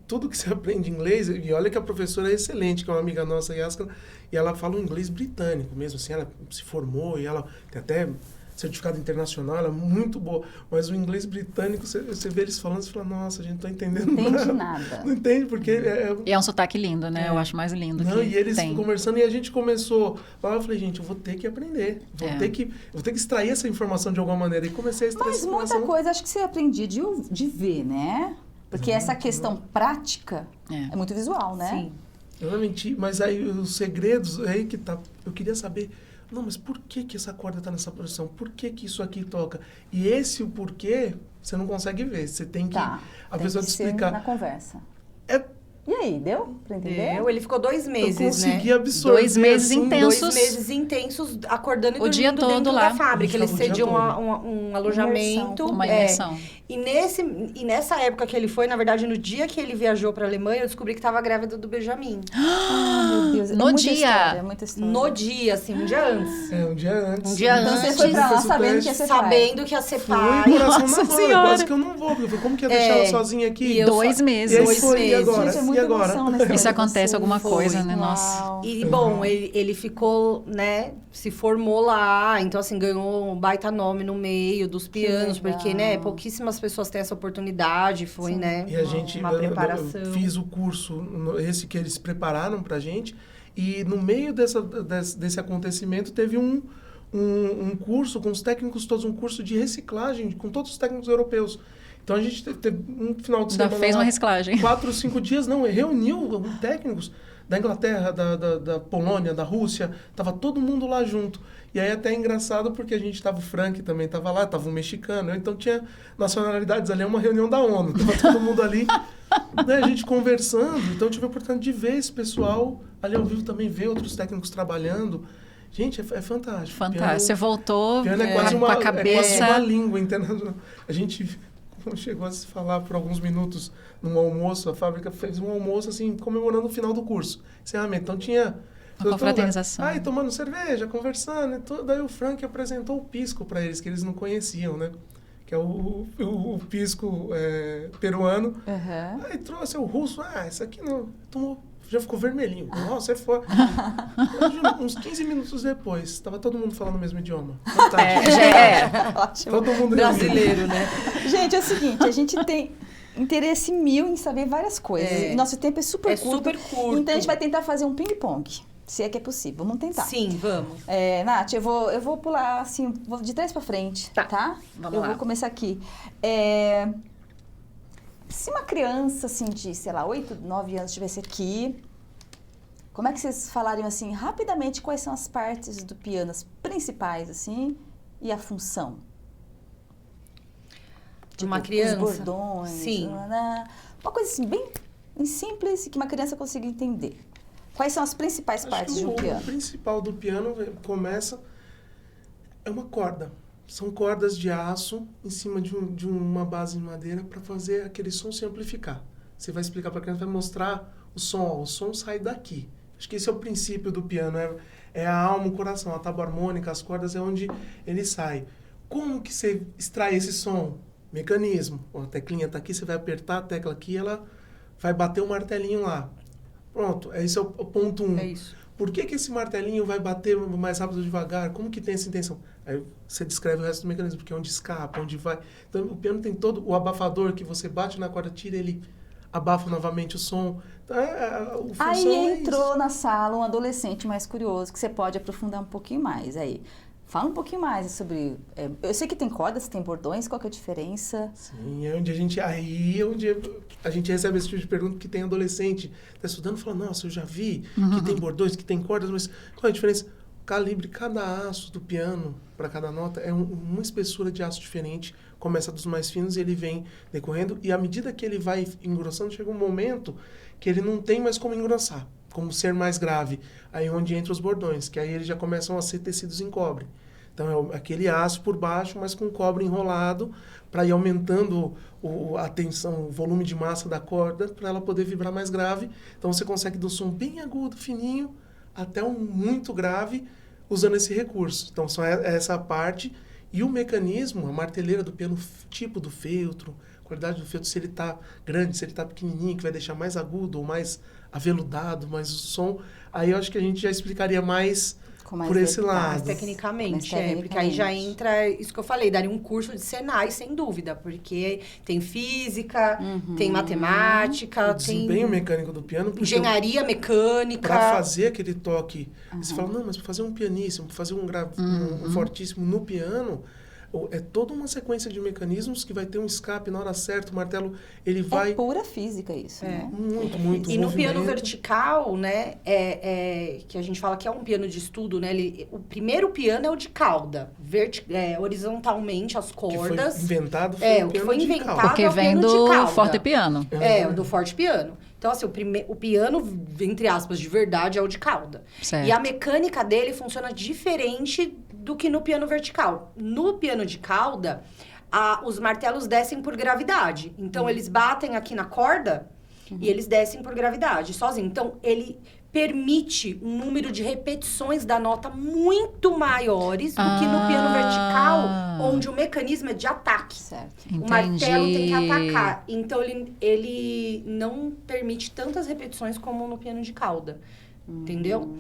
tudo que você aprende inglês, e olha que a professora é excelente, que é uma amiga nossa, Yaskara, e ela fala um inglês britânico mesmo, assim, ela se formou e ela tem até certificado internacional, ela é muito boa, mas o inglês britânico, você vê eles falando, você fala, nossa, a gente não tá entendendo Não entende nada. Não entende, porque E é um sotaque lindo, né? Eu acho mais lindo não, que e eles tem. conversando, e a gente começou lá, eu falei, gente, eu vou ter que aprender, vou ter que extrair essa informação de alguma maneira, e comecei a extrair Mas essa informação. muita coisa acho que você aprende de ver, né? Porque essa questão prática é muito visual, né? Sim. Eu não menti, mas aí os segredos, aí que tá. Eu queria saber, não, mas por que essa corda tá nessa posição? Por que isso aqui toca? E esse o porquê, você não consegue ver. Você tem que a tem pessoa que te ser explicar. na conversa. É, E aí, deu pra entender? Ele ficou 2 meses, eu consegui né? absorver. 2 meses assim, intensos. 2 meses intensos, acordando e O dia dormindo dentro todo lá. da fábrica. Eles O dia cediam todo. um alojamento. Uma é. imersão. E nessa época que ele foi, na verdade, no dia que ele viajou pra Alemanha, eu descobri que tava grávida do Benjamin. Meu Deus, No muita dia. história, muita história. No dia, assim, um dia antes. Um dia antes. Um dia Então antes. você foi pra lá Fez o sabendo teste. que ia ser pai. Sabendo que ia ser Fui, pai. coração Nossa na mão, Senhora. quase que eu não vou. Porque eu falei, como que ia deixar ela sozinha aqui? E eu 2 E meses. aí 2 foi, e meses. agora? Gente, é E muita agora? emoção nessa Isso acontece alguma Foi. coisa, né? Nossa. Uau. E, bom, ele ficou, né, se formou lá, então, assim, ganhou um baita nome no meio dos pianos, legal. porque, né, pouquíssimas pessoas têm essa oportunidade, foi, Sim. né, E a gente, uma eu preparação. fiz o curso, esse que eles prepararam pra gente, e no meio desse acontecimento teve um curso com os técnicos todos, um curso de reciclagem com todos os técnicos europeus. Então a gente teve um final de Ainda semana fez lá, uma reciclagem. 4 ou 5 dias, não, reuniu técnicos da Inglaterra, da Polônia, da Rússia, tava todo mundo lá junto. E aí até é engraçado porque a gente tava, o Frank também tava lá, tava um mexicano, então tinha nacionalidades ali, é uma reunião da ONU, tava todo mundo ali, né, a gente conversando, então eu tive a oportunidade de ver esse pessoal ali ao vivo também, ver outros técnicos trabalhando. Gente, é fantástico. Fantástico. Você voltou Piano é quase com a é quase cabeça. uma língua internacional. A gente chegou a se falar por alguns minutos num almoço, a fábrica fez um almoço assim, comemorando o final do curso. Encerramento. Então tinha Uma confraternização. Aí tomando cerveja, conversando, e tudo. Daí o Frank apresentou o pisco para eles, que eles não conheciam, né? Que é o pisco peruano. Uhum. Aí trouxe o russo, isso aqui não tomou. Já ficou vermelhinho. Nossa, é foda. Uns 15 minutos depois, estava todo mundo falando o mesmo idioma. Fantástico. Ótimo. Todo mundo Brasileiro, né? Gente, é o seguinte, a gente tem interesse mil em saber várias coisas. É. E nosso tempo é super É curto. super curto. Então a gente vai tentar fazer um ping-pong, se é que é possível. Vamos tentar. Sim, vamos. Nath, eu vou pular assim, vou de trás pra frente, tá? Vamos eu lá. vou começar aqui. Se uma criança, assim, de, sei lá, 8, 9 anos estivesse aqui, como é que vocês falariam, assim, rapidamente, quais são as partes do piano, as principais, assim, e a função? De uma criança? Os bordões. Sim. Uma coisa, assim, bem simples e que uma criança consiga entender. Quais são as principais partes de um O piano? principal do piano começa... É uma corda. São cordas de aço em cima de uma base de madeira para fazer aquele som se amplificar. Você vai explicar para a criança, vai mostrar o som. Ó, o som sai daqui. Acho que esse é o princípio do piano. É a alma, o coração. A tábua harmônica, as cordas é onde ele sai. Como que você extrai esse som? Mecanismo. Ó, a teclinha está aqui, você vai apertar a tecla aqui, ela vai bater o martelinho lá. Pronto, esse é o ponto 1. É isso. Por que esse martelinho vai bater mais rápido ou devagar? Como que tem essa intenção? Aí você descreve o resto do mecanismo, porque é onde escapa, onde vai. Então, o piano tem todo o abafador que você bate na corda, tira ele, abafa novamente o som. Então, o função Aí é entrou isso. na sala um adolescente mais curioso, que você pode aprofundar um pouquinho mais aí. Fala um pouquinho mais sobre... eu sei que tem cordas, tem bordões, qual que é a diferença? Sim, é onde a gente... Aí é onde a gente recebe esse tipo de pergunta, que tem adolescente, está estudando e fala, nossa, eu já vi que tem bordões, que tem cordas, mas qual é a diferença? O calibre, cada aço do piano, para cada nota, é uma espessura de aço diferente, começa dos mais finos e ele vem decorrendo, e à medida que ele vai engrossando, chega um momento que ele não tem mais como engrossar, como ser mais grave. Aí onde entra os bordões, que aí eles já começam a ser tecidos em cobre. Então, é aquele aço por baixo, mas com cobre enrolado, para ir aumentando a tensão, o volume de massa da corda, para ela poder vibrar mais grave. Então, você consegue do som bem agudo, fininho, até um muito grave, usando esse recurso. Então, só essa parte. E o mecanismo, a marteleira do piano, tipo do feltro, a qualidade do feltro, se ele está grande, se ele está pequenininho, que vai deixar mais agudo ou mais aveludado, mais o som. Aí eu acho que a gente já explicaria mais por esse lado. Mais tecnicamente, Mais porque aí já tecnicamente. entra isso que eu falei, daria um curso de Senai, sem dúvida, porque tem física, tem matemática, O desempenho mecânico do piano, porque engenharia mecânica. para fazer aquele toque, você fala, não, mas para fazer um pianíssimo, para fazer um fortíssimo no piano, é toda uma sequência de mecanismos que vai ter um escape na hora certa, o martelo, ele vai... É pura física isso, né? Muito E no piano movimento. vertical, né, que a gente fala que é um piano de estudo, né, o primeiro piano é o de cauda, horizontalmente as Que cordas. foi inventado o piano que foi de inventado cauda. Porque é o vem piano de do cauda. fortepiano. O do forte piano. Então, assim, o piano, entre aspas, de verdade, é o de cauda. Certo. E a mecânica dele funciona diferente do que no piano vertical. No piano de cauda, os martelos descem por gravidade. Então, eles batem aqui na corda e eles descem por gravidade, sozinho. Então, ele permite um número de repetições da nota muito maiores do que no piano vertical, onde o mecanismo é de ataque. Certo. O martelo tem que atacar. Então, ele não permite tantas repetições como no piano de cauda. Entendeu?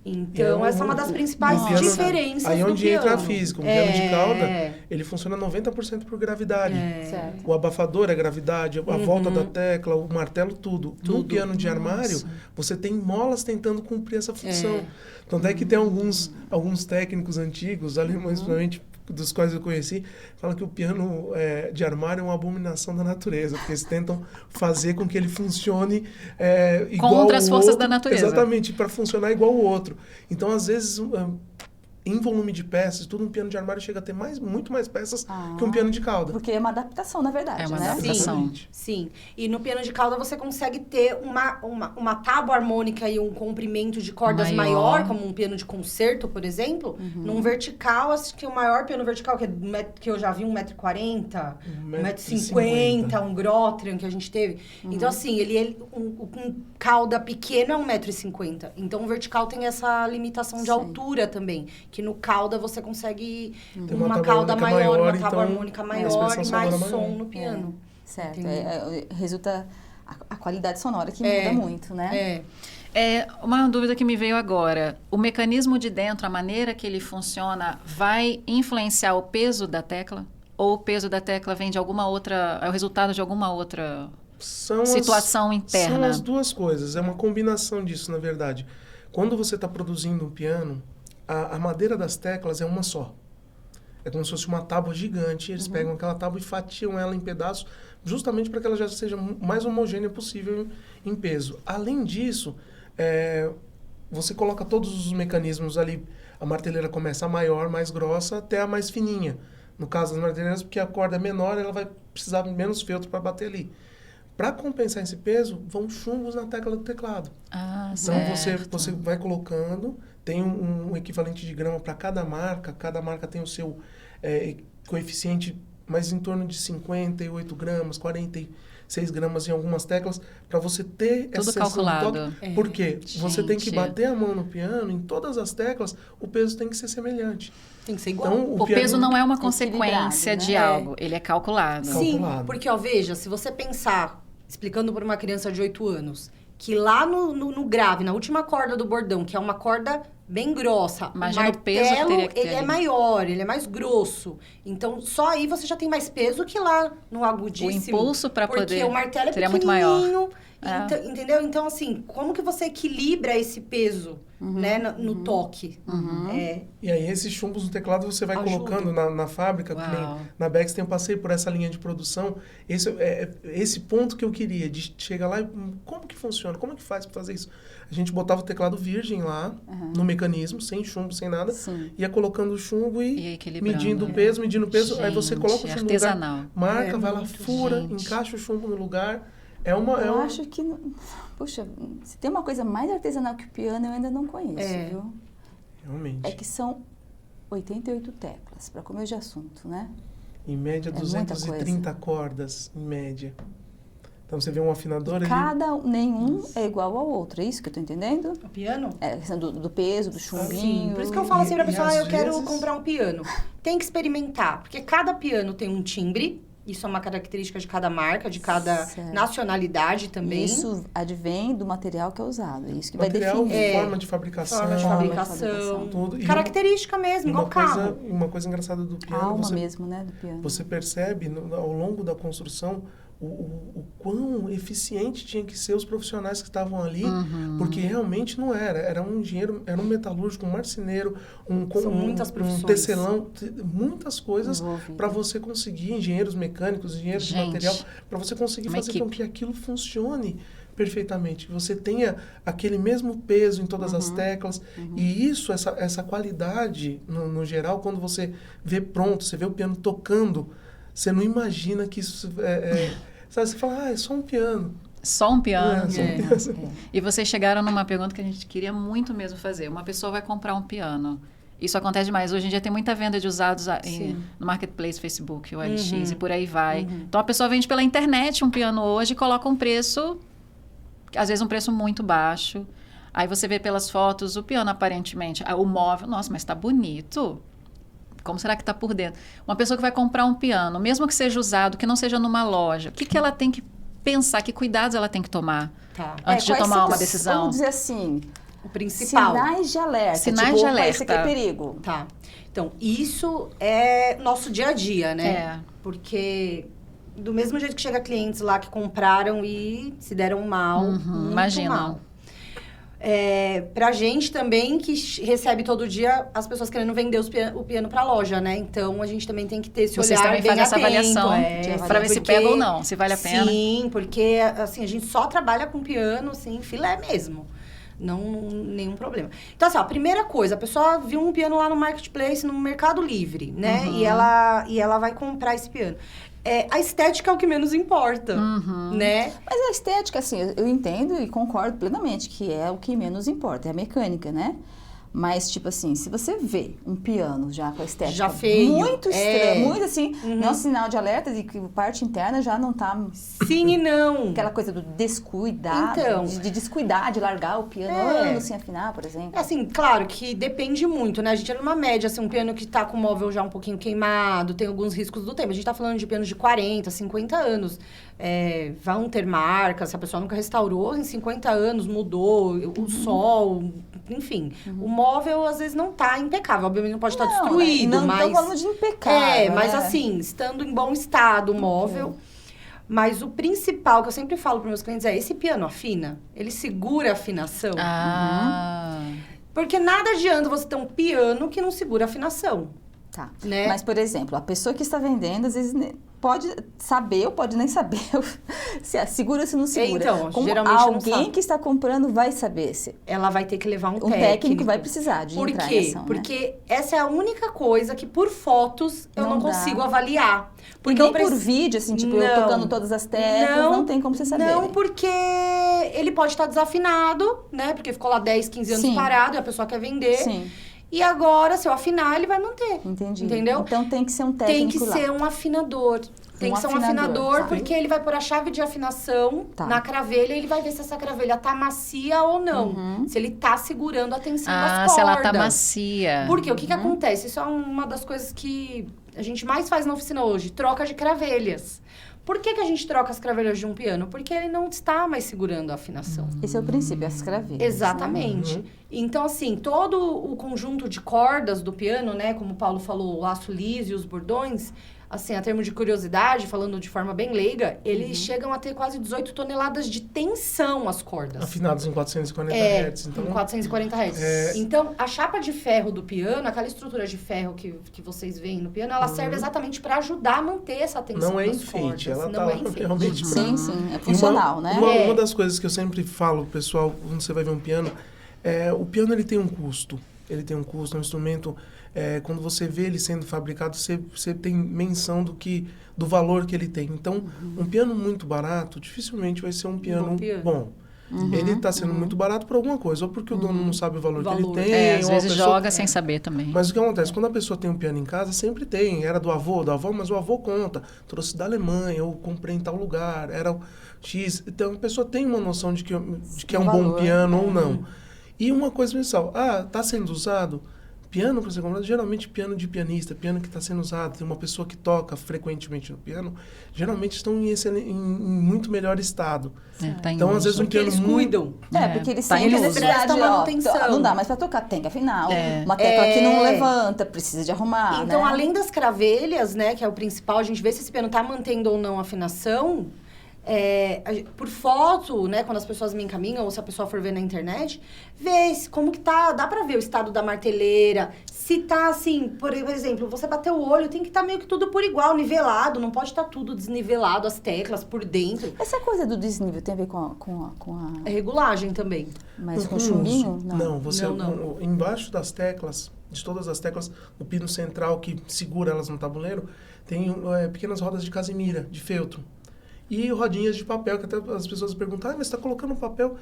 Então, essa é uma das principais no piano- diferenças Aí do onde piano. entra a física. O piano de cauda, ele funciona 90% por gravidade. Certo. O abafador é gravidade, a volta da tecla, o martelo, tudo. No piano de armário, você tem molas tentando cumprir essa função. Tanto é que tem alguns técnicos antigos, alemães principalmente, dos quais eu conheci, falam que o piano de armário é uma abominação da natureza, porque eles tentam fazer com que ele funcione igual Contra ao as forças outro. da natureza. Exatamente, para funcionar igual o outro. Então, às vezes, em volume de peças, tudo um piano de armário chega a ter muito mais peças que um piano de cauda. Porque é uma adaptação, na verdade, É uma né? adaptação. Exatamente. Sim. E no piano de cauda você consegue ter uma tábua harmônica e um comprimento de cordas maior, como um piano de concerto, por exemplo. Num vertical, acho que o maior piano vertical que eu já vi, 1,40 m, 1,50 m, um Grotran que a gente teve. Então, assim, um cauda pequeno é 1,50 m. Então, o vertical tem essa limitação de altura também. Que no cauda você consegue Tem uma tábua cauda harmônica maior, uma maior, tábua então, harmônica a maior expressão e mais sonora som maior. no piano. Certo. Entendeu? Resulta a qualidade sonora que muda muito, né? Uma dúvida que me veio agora. O mecanismo de dentro, a maneira que ele funciona, vai influenciar o peso da tecla? Ou o peso da tecla vem de alguma outra... É o resultado de alguma outra situação interna? São as duas coisas. É uma combinação disso, na verdade. Quando você está produzindo um piano, a madeira das teclas é uma só. É como se fosse uma tábua gigante. Eles pegam aquela tábua e fatiam ela em pedaços, justamente para que ela já seja mais homogênea possível em peso. Além disso, você coloca todos os mecanismos ali. A marteleira começa a maior, mais grossa, até a mais fininha. No caso das marteleiras, porque a corda é menor, ela vai precisar de menos feltro para bater ali. Para compensar esse peso, vão chumbos na tecla do teclado. Então, você vai colocando, tem um equivalente de grama para cada marca tem o seu coeficiente, mas em torno de 58 gramas, 46 gramas em algumas teclas, para você ter Tudo essa sensação calculado. de toque. Por quê? Você tem que Gente. bater a mão no piano, em todas as teclas, o peso tem que ser semelhante. Tem que ser igual. Então, O peso não é uma equilibrado, consequência né? de algo, ele é calculado. Sim, calculado. porque, ó, veja, se você pensar explicando para uma criança de 8 anos, que lá no grave, na última corda do bordão, que é uma corda bem grossa, Imagina o o peso que teria que ter ele é ali. maior, ele é mais grosso. Então, só aí você já tem mais peso que lá no agudíssimo. O impulso para poder Porque o martelo é seria muito maior. pequenininho. É. Entendeu? Então, assim, como que você equilibra esse peso, né, no toque? E aí, esses chumbos no teclado você vai Ajuda. colocando na fábrica, que nem Uau. na Bex eu passei por essa linha de produção. Esse ponto que eu queria, de chegar lá e como que funciona? Como é que faz para fazer isso? A gente botava o teclado virgem lá, no mecanismo, sem chumbo, sem nada. Sim. Ia colocando o chumbo E e equilibrando. medindo o peso. Aí você coloca o chumbo artesanal. no lugar, marca, vai lá, muito, fura, gente. encaixa o chumbo no lugar. Eu acho que... Puxa, se tem uma coisa mais artesanal que o piano, eu ainda não conheço, viu? Realmente. É que são 88 teclas, para comer de assunto, né? Em média, muita 230 cordas, em média. Então, você vê um afinador ali... Nenhum é igual ao outro, é isso que eu tô entendendo? O piano? É, a questão do peso, do chumbinho. Por isso que eu falo assim pra E pessoa, às eu quero vezes- comprar um piano. Tem que experimentar, porque cada piano tem um timbre. Isso é uma característica de cada marca, de cada Certo. nacionalidade também. Isso advém do material que é usado, é isso que Material, vai definir. forma de fabricação. Forma de Forma de fabricação. fabricação. Tudo. E Característica mesmo, igual carro. uma coisa engraçada do A piano, alma você, mesmo, né, do piano. você percebe ao longo da construção o quão eficiente tinha que ser os profissionais que estavam ali, porque realmente não era. Era um engenheiro, era um metalúrgico, um marceneiro, São muitas profissões. tecelão, muitas coisas Envolvidas. para você conseguir, engenheiros mecânicos, engenheiros de Gente, material, para você conseguir uma fazer com equipe. que aquilo funcione perfeitamente. Você tenha aquele mesmo peso em todas as teclas. E isso, essa qualidade, no geral, quando você vê pronto, você vê o piano tocando, você não imagina que isso sabe, você fala, é só um piano. Só um piano. Só um piano. E vocês chegaram numa pergunta que a gente queria muito mesmo fazer. Uma pessoa vai comprar um piano. Isso acontece demais. Hoje em dia tem muita venda de usados no Marketplace, Facebook, o OLX e por aí vai. Então a pessoa vende pela internet um piano hoje e coloca um preço, às vezes um preço muito baixo. Aí você vê pelas fotos o piano aparentemente, o móvel, nossa, mas está bonito. Como será que está por dentro? Uma pessoa que vai comprar um piano, mesmo que seja usado, que não seja numa loja, o que ela tem que pensar, que cuidados ela tem que tomar Tá. antes de quais tomar são uma os- decisão? Vamos dizer assim, O principal. sinais de alerta. Sinais tipo, de opa, esse aqui é alerta. perigo. Tá. Então, isso é nosso dia a dia, né? É. Porque do mesmo jeito que chega clientes lá que compraram e se deram mal, muito imagina. mal. Pra gente também, que recebe todo dia as pessoas querendo vender o piano pra loja, né? Então, a gente também tem que ter esse Vocês olhar também bem fazem essa atento, avaliação para ver se porque- pega ou não, se vale a pena. Sim, porque, assim, a gente só trabalha com piano, assim, filé mesmo. Não, nenhum problema. Então, assim, ó, a primeira coisa, a pessoa viu um piano lá no Marketplace, no Mercado Livre, né? E ela vai comprar esse piano. A estética é o que menos importa, né? Mas a estética, assim, eu entendo e concordo plenamente que é o que menos importa, é a mecânica, né? Mas, tipo assim, se você vê um piano já com a estética Já feio, muito estranha, muito assim, não é um Uhum. sinal de alerta de que a parte interna já não tá Sim e não. aquela coisa do descuidado, Então. de descuidar, de largar o piano anos sem afinar, por exemplo. Assim, claro que depende muito, né? A gente é numa média, assim, um piano que tá com o móvel já um pouquinho queimado, tem alguns riscos do tempo. A gente tá falando de pianos de 40, 50 anos. Vão ter marcas, se a pessoa nunca restaurou, em 50 anos mudou, o sol, enfim. O móvel, às vezes, não tá impecável. Obviamente, não pode estar Não, destruído, não mas... tô falando de impecável, mas né? assim, estando em bom estado o móvel... Mas o principal que eu sempre falo para meus clientes é: esse piano afina? Ele segura a afinação? Porque nada adianta você ter um piano que não segura a afinação, Tá. né? Mas, por exemplo, a pessoa que está vendendo, às vezes, pode saber ou pode nem saber se segura ou se não segura. Então, Como geralmente não alguém sabe. que está comprando vai saber se Ela vai ter que levar um um técnico vai precisar de Por entrar quê? em ação, né? Porque essa é a única coisa que por fotos eu não Não dá. consigo avaliar. Porque eu nem por vídeo, assim, tipo, eu Não. tocando todas as teclas, não tem como você saber. Não, porque ele pode estar desafinado, né? Porque ficou lá 10, 15 anos Sim. parado e a pessoa quer vender. Sim, E agora, se eu afinar, ele vai manter. entendi. Entendeu? Então tem que ser um Tem técnico que lá. ser um afinador. Tem que ser um afinador, tá. porque ele vai pôr a chave de afinação Tá. na cravelha e ele vai ver se essa cravelha tá macia ou não. Se ele tá segurando a tensão das cordas. se ela tá macia. Porque o que acontece? Isso é uma das coisas que a gente mais faz na oficina hoje, troca de cravelhas. Por que a gente troca as cravelhas de um piano? Porque ele não está mais segurando a afinação. Esse é o princípio, as cravelhas. Exatamente. Então, assim, todo o conjunto de cordas do piano, né? Como o Paulo falou, o aço liso e os bordões, assim, a termo de curiosidade, falando de forma bem leiga, eles chegam a ter quase 18 toneladas de tensão as cordas. Afinados em 440 Hz. Então, em 440 Hz. Então, a chapa de ferro do piano, aquela estrutura de ferro que vocês veem no piano, ela serve exatamente para ajudar a manter essa tensão não é das enfeite, cordas. ela Não tá é enfeite. realmente... Sim, sim. É funcional, né? Uma das coisas que eu sempre falo, pessoal, quando você vai ver um piano, o piano ele tem um custo. Ele tem um custo, é um instrumento... quando você vê ele sendo fabricado, você tem menção do valor que ele tem. Então, um piano muito barato, dificilmente vai ser um piano bom. Ele está sendo muito barato por alguma coisa, ou porque o dono não sabe o valor que ele tem. Às ou a vezes pessoa... joga sem saber também. Mas o que acontece? Quando a pessoa tem um piano em casa, sempre tem. Era do avô, mas o avô conta. Trouxe da Alemanha, ou comprei em tal lugar, era o X. Então, a pessoa tem uma noção de que é um bom piano ou não. E uma coisa mensal, está sendo usado? Piano, para ser comprado, geralmente piano de pianista, piano que está sendo usado, tem uma pessoa que toca frequentemente no piano, geralmente estão em muito melhor estado. Tá em Então, às uso. vezes, um Porque piano eles cuidam. Porque eles tá em sentem a uso. necessidade, Prestam manutenção. não dá mais pra tocar, tem que afinar. Uma tecla que não levanta, precisa de arrumar, Então, né? além das cravelhas, né, que é o principal, a gente vê se esse piano tá mantendo ou não a afinação. Por foto, né, quando as pessoas me encaminham, ou se a pessoa for ver na internet, vê como que tá, dá pra ver o estado da marteleira, se tá assim, por exemplo, você bater o olho, tem que estar meio que tudo por igual, nivelado, não pode estar tudo desnivelado, as teclas por dentro. Essa coisa do desnível tem a ver com É regulagem também. Mas com chumbinho? Não, você Não. embaixo das teclas, de todas as teclas, no pino central que segura elas no tabuleiro, tem pequenas rodas de casimira, de feltro. E rodinhas de papel, que até as pessoas perguntam, mas você está colocando papel?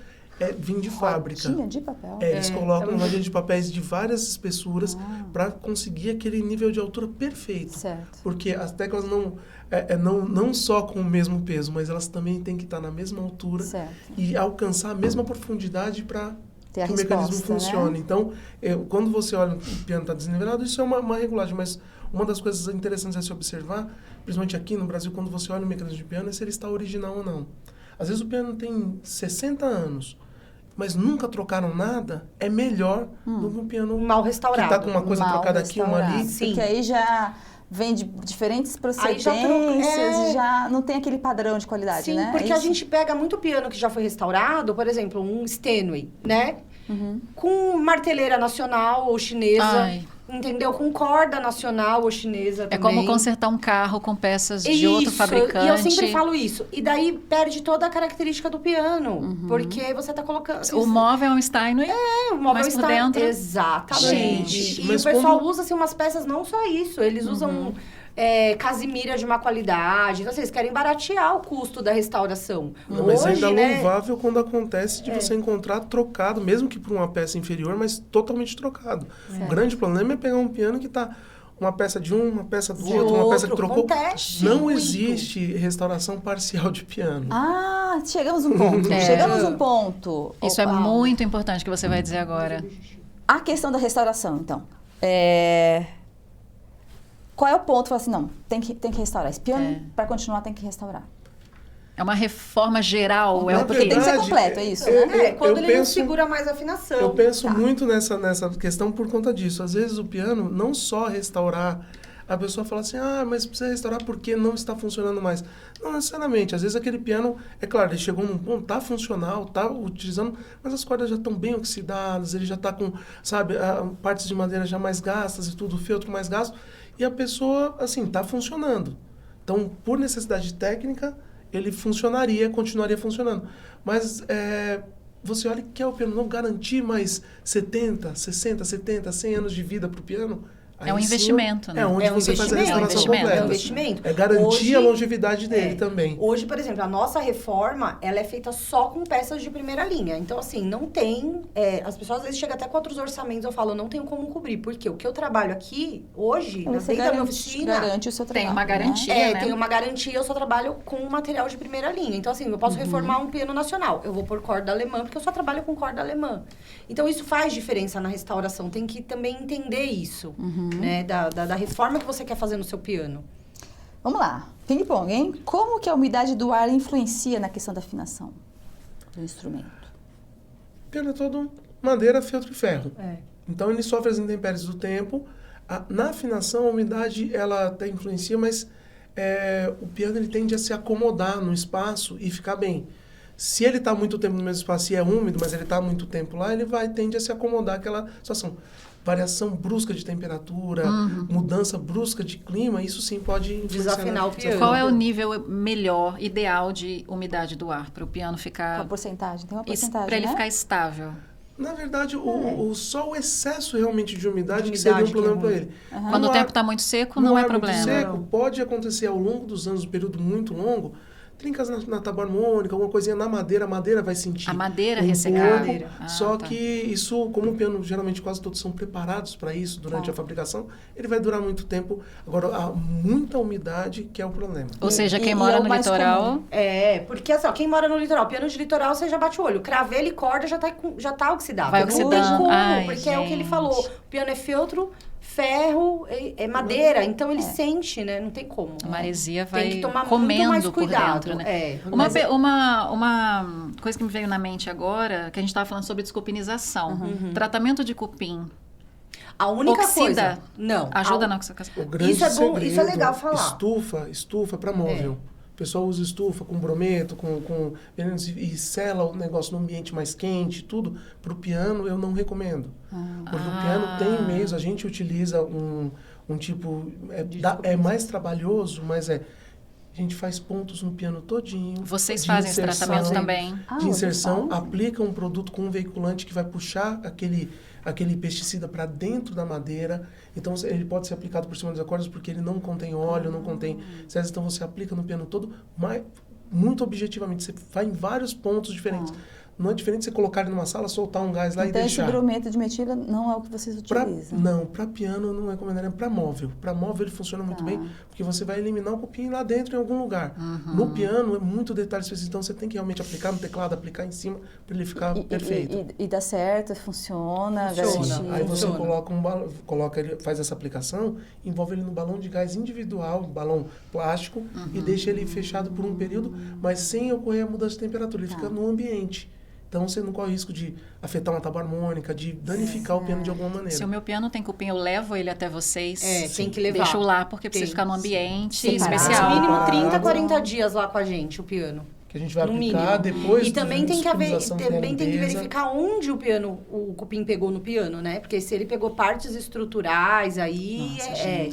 Vem de fábrica. Rodinha de papel? Eles colocam rodinhas de papéis de várias espessuras para conseguir aquele nível de altura perfeito. Certo. Porque as teclas não só com o mesmo peso, mas elas também têm que estar na mesma altura e alcançar a mesma profundidade para que o mecanismo funcione. Né? Então, quando você olha o piano está desnivelado, isso é uma regulagem, mas uma das coisas interessantes a se observar, principalmente aqui no Brasil, quando você olha o mecanismo de piano, é se ele está original ou não. Às vezes o piano tem 60 anos, mas nunca trocaram nada, é melhor do que um piano mal restaurado. que está com uma coisa trocada aqui, uma ali. Sim. Porque aí já vem de diferentes procedências e já não tem aquele padrão de qualidade, Sim, né? porque a gente pega muito piano que já foi restaurado, por exemplo, um Steinway, né? Com marteleira nacional ou chinesa, entendeu? Com corda nacional ou chinesa também. É como consertar um carro com peças de outro fabricante. E eu sempre falo isso. E daí perde toda a característica do piano. Porque você tá colocando... O móvel é um Steinway. O móvel mas está por dentro. Exatamente. E o pessoal usa assim, umas peças, não só isso. Eles usam casimira de má qualidade. Então, vocês querem baratear o custo da restauração. Mas Hoje, ainda né, louvável quando acontece de você encontrar trocado, mesmo que por uma peça inferior, mas totalmente trocado. O grande problema é pegar um piano que está uma peça de uma peça do outro, uma peça que trocou. Acontece Não muito. existe restauração parcial de piano. Chegamos num ponto. Chegamos num ponto. Isso é muito importante que você vai dizer agora. A questão da restauração, então. Qual é o ponto? Fala assim, não, tem que restaurar. Esse piano, para continuar, tem que restaurar. É uma reforma geral. Porque tem que ser completo, é isso, né? Quando ele não segura mais a afinação. Eu penso muito nessa questão por conta disso. Às vezes o piano, não só restaurar, a pessoa fala assim, mas precisa restaurar porque não está funcionando mais. Não necessariamente. Às vezes aquele piano, é claro, ele chegou num ponto, está funcional, está utilizando, mas as cordas já estão bem oxidadas, ele já está com, sabe, partes de madeira já mais gastas e tudo, o feltro mais gasto, e a pessoa, assim, está funcionando. Então, por necessidade técnica, ele continuaria funcionando. Mas você olha que é o piano não garantir mais 70, 60, 70, 100 anos de vida para o piano, Aí É um sim, investimento, né? É onde É um você faz a investimento, restauração investimento. completa. É um investimento. É garantir Hoje- a longevidade dele também. Hoje, por exemplo, a nossa reforma, ela é feita só com peças de primeira linha. Então, assim, não tem... as pessoas às vezes chegam até com outros orçamentos, eu falo, não tenho como cobrir. Porque o que eu trabalho aqui, hoje, Você dentro da minha oficina... garante o seu trabalho. Tem uma garantia, né? tem uma garantia, eu só trabalho com material de primeira linha. Então, assim, eu posso reformar um piano nacional. Eu vou por corda alemã, porque eu só trabalho com corda alemã. Então, isso faz diferença na restauração. Tem que também entender isso, né? Da reforma que você quer fazer no seu piano. Vamos lá, ping-pong, hein? Como que a umidade do ar influencia na questão da afinação do instrumento? O piano é todo madeira, feltro e ferro. É. Então ele sofre as intempéries do tempo. Na afinação, a umidade ela até influencia, mas o piano ele tende a se acomodar no espaço e ficar bem. Se ele está muito tempo no mesmo espaço e é úmido, mas ele está muito tempo lá, ele tende a se acomodar àquela situação. Variação brusca de temperatura, mudança brusca de clima, isso sim pode influenciar Desafinar na- o piano. Qual é o nível melhor, ideal de umidade do ar para o piano Qual ficar... a porcentagem? Tem uma porcentagem, Para ele né? ficar estável. Na verdade, só o excesso realmente de umidade, que De seria um umidade que é problema para ruim. ele. Quando o ar- tempo está muito seco, não é muito problema. seco, pode acontecer ao longo dos anos, um período muito longo, trincas na tábua harmônica, alguma coisinha na madeira, a madeira vai sentir. A madeira um ressecada. pouco, Ah, só tá. que isso, como o piano, geralmente quase todos são preparados para isso durante a fabricação, ele vai durar muito tempo. Agora, há muita umidade que é o problema. Ou seja, E quem é mora o no mais litoral... comum. Porque assim, ó, quem mora no litoral, piano de litoral, você já bate o olho. Cravelo e corda já tá oxidado. Vai Não tem oxidando. como, Ai, porque é o que ele gente. falou. O piano é feltro, ferro, é madeira, então ele sente, né? Não tem como. A maresia Tem vai que tomar muito comendo mais por cuidado. dentro, né? É. Uma coisa que me veio na mente agora, que a gente estava falando sobre descupinização. Tratamento de cupim A única oxida? coisa... Não. Ajuda a, na oxidação? O grande Isso é bom, segredo, isso é legal falar. Estufa para móvel. O pessoal usa estufa com brometo, com venenos e sela o negócio no ambiente mais quente, tudo. Para o piano, eu não recomendo. Porque o piano tem meios, a gente utiliza um tipo... É mais trabalhoso, mas a gente faz pontos no piano todinho. Vocês de fazem esse inserção, tratamento também? De inserção, vocês fazem? aplica um produto com um veiculante que vai puxar aquele pesticida para dentro da madeira. Então, ele pode ser aplicado por cima dos acordes porque ele não contém óleo, não contém... Então, você aplica no piano todo, mas muito objetivamente. Você vai em vários pontos diferentes. Não é diferente você colocar ele numa sala, soltar um gás lá e Então, deixar. esse brometo de metilha não é o que vocês utilizam? Não, para piano eu não recomendaria. Para móvel. Para móvel ele funciona muito bem, porque você vai eliminar o cupim lá dentro em algum lugar. No piano é muito detalhe específico, então você tem que realmente aplicar no teclado, aplicar em cima, para ele ficar perfeito. E dá certo, funciona, Funciona. garantido. Aí você Funciona. coloca ele, faz essa aplicação, envolve ele no balão de gás individual, balão plástico, e deixa ele fechado por um período, mas sem ocorrer a mudança de temperatura. Ele fica no ambiente. Então você não corre risco de afetar uma tábua harmônica, de danificar o piano de alguma maneira. Se o meu piano tem cupim, eu levo ele até vocês. Tem que levar. Deixo lá, porque precisa Tem. ficar num ambiente Separado. especial. No mínimo Separado. 30, 40 dias lá com a gente, o piano. Que a gente vai No aplicar mínimo. depois. E também tem que descupinização, tem a também tem que limpeza. verificar onde o cupim pegou no piano, né? Porque se ele pegou partes estruturais, aí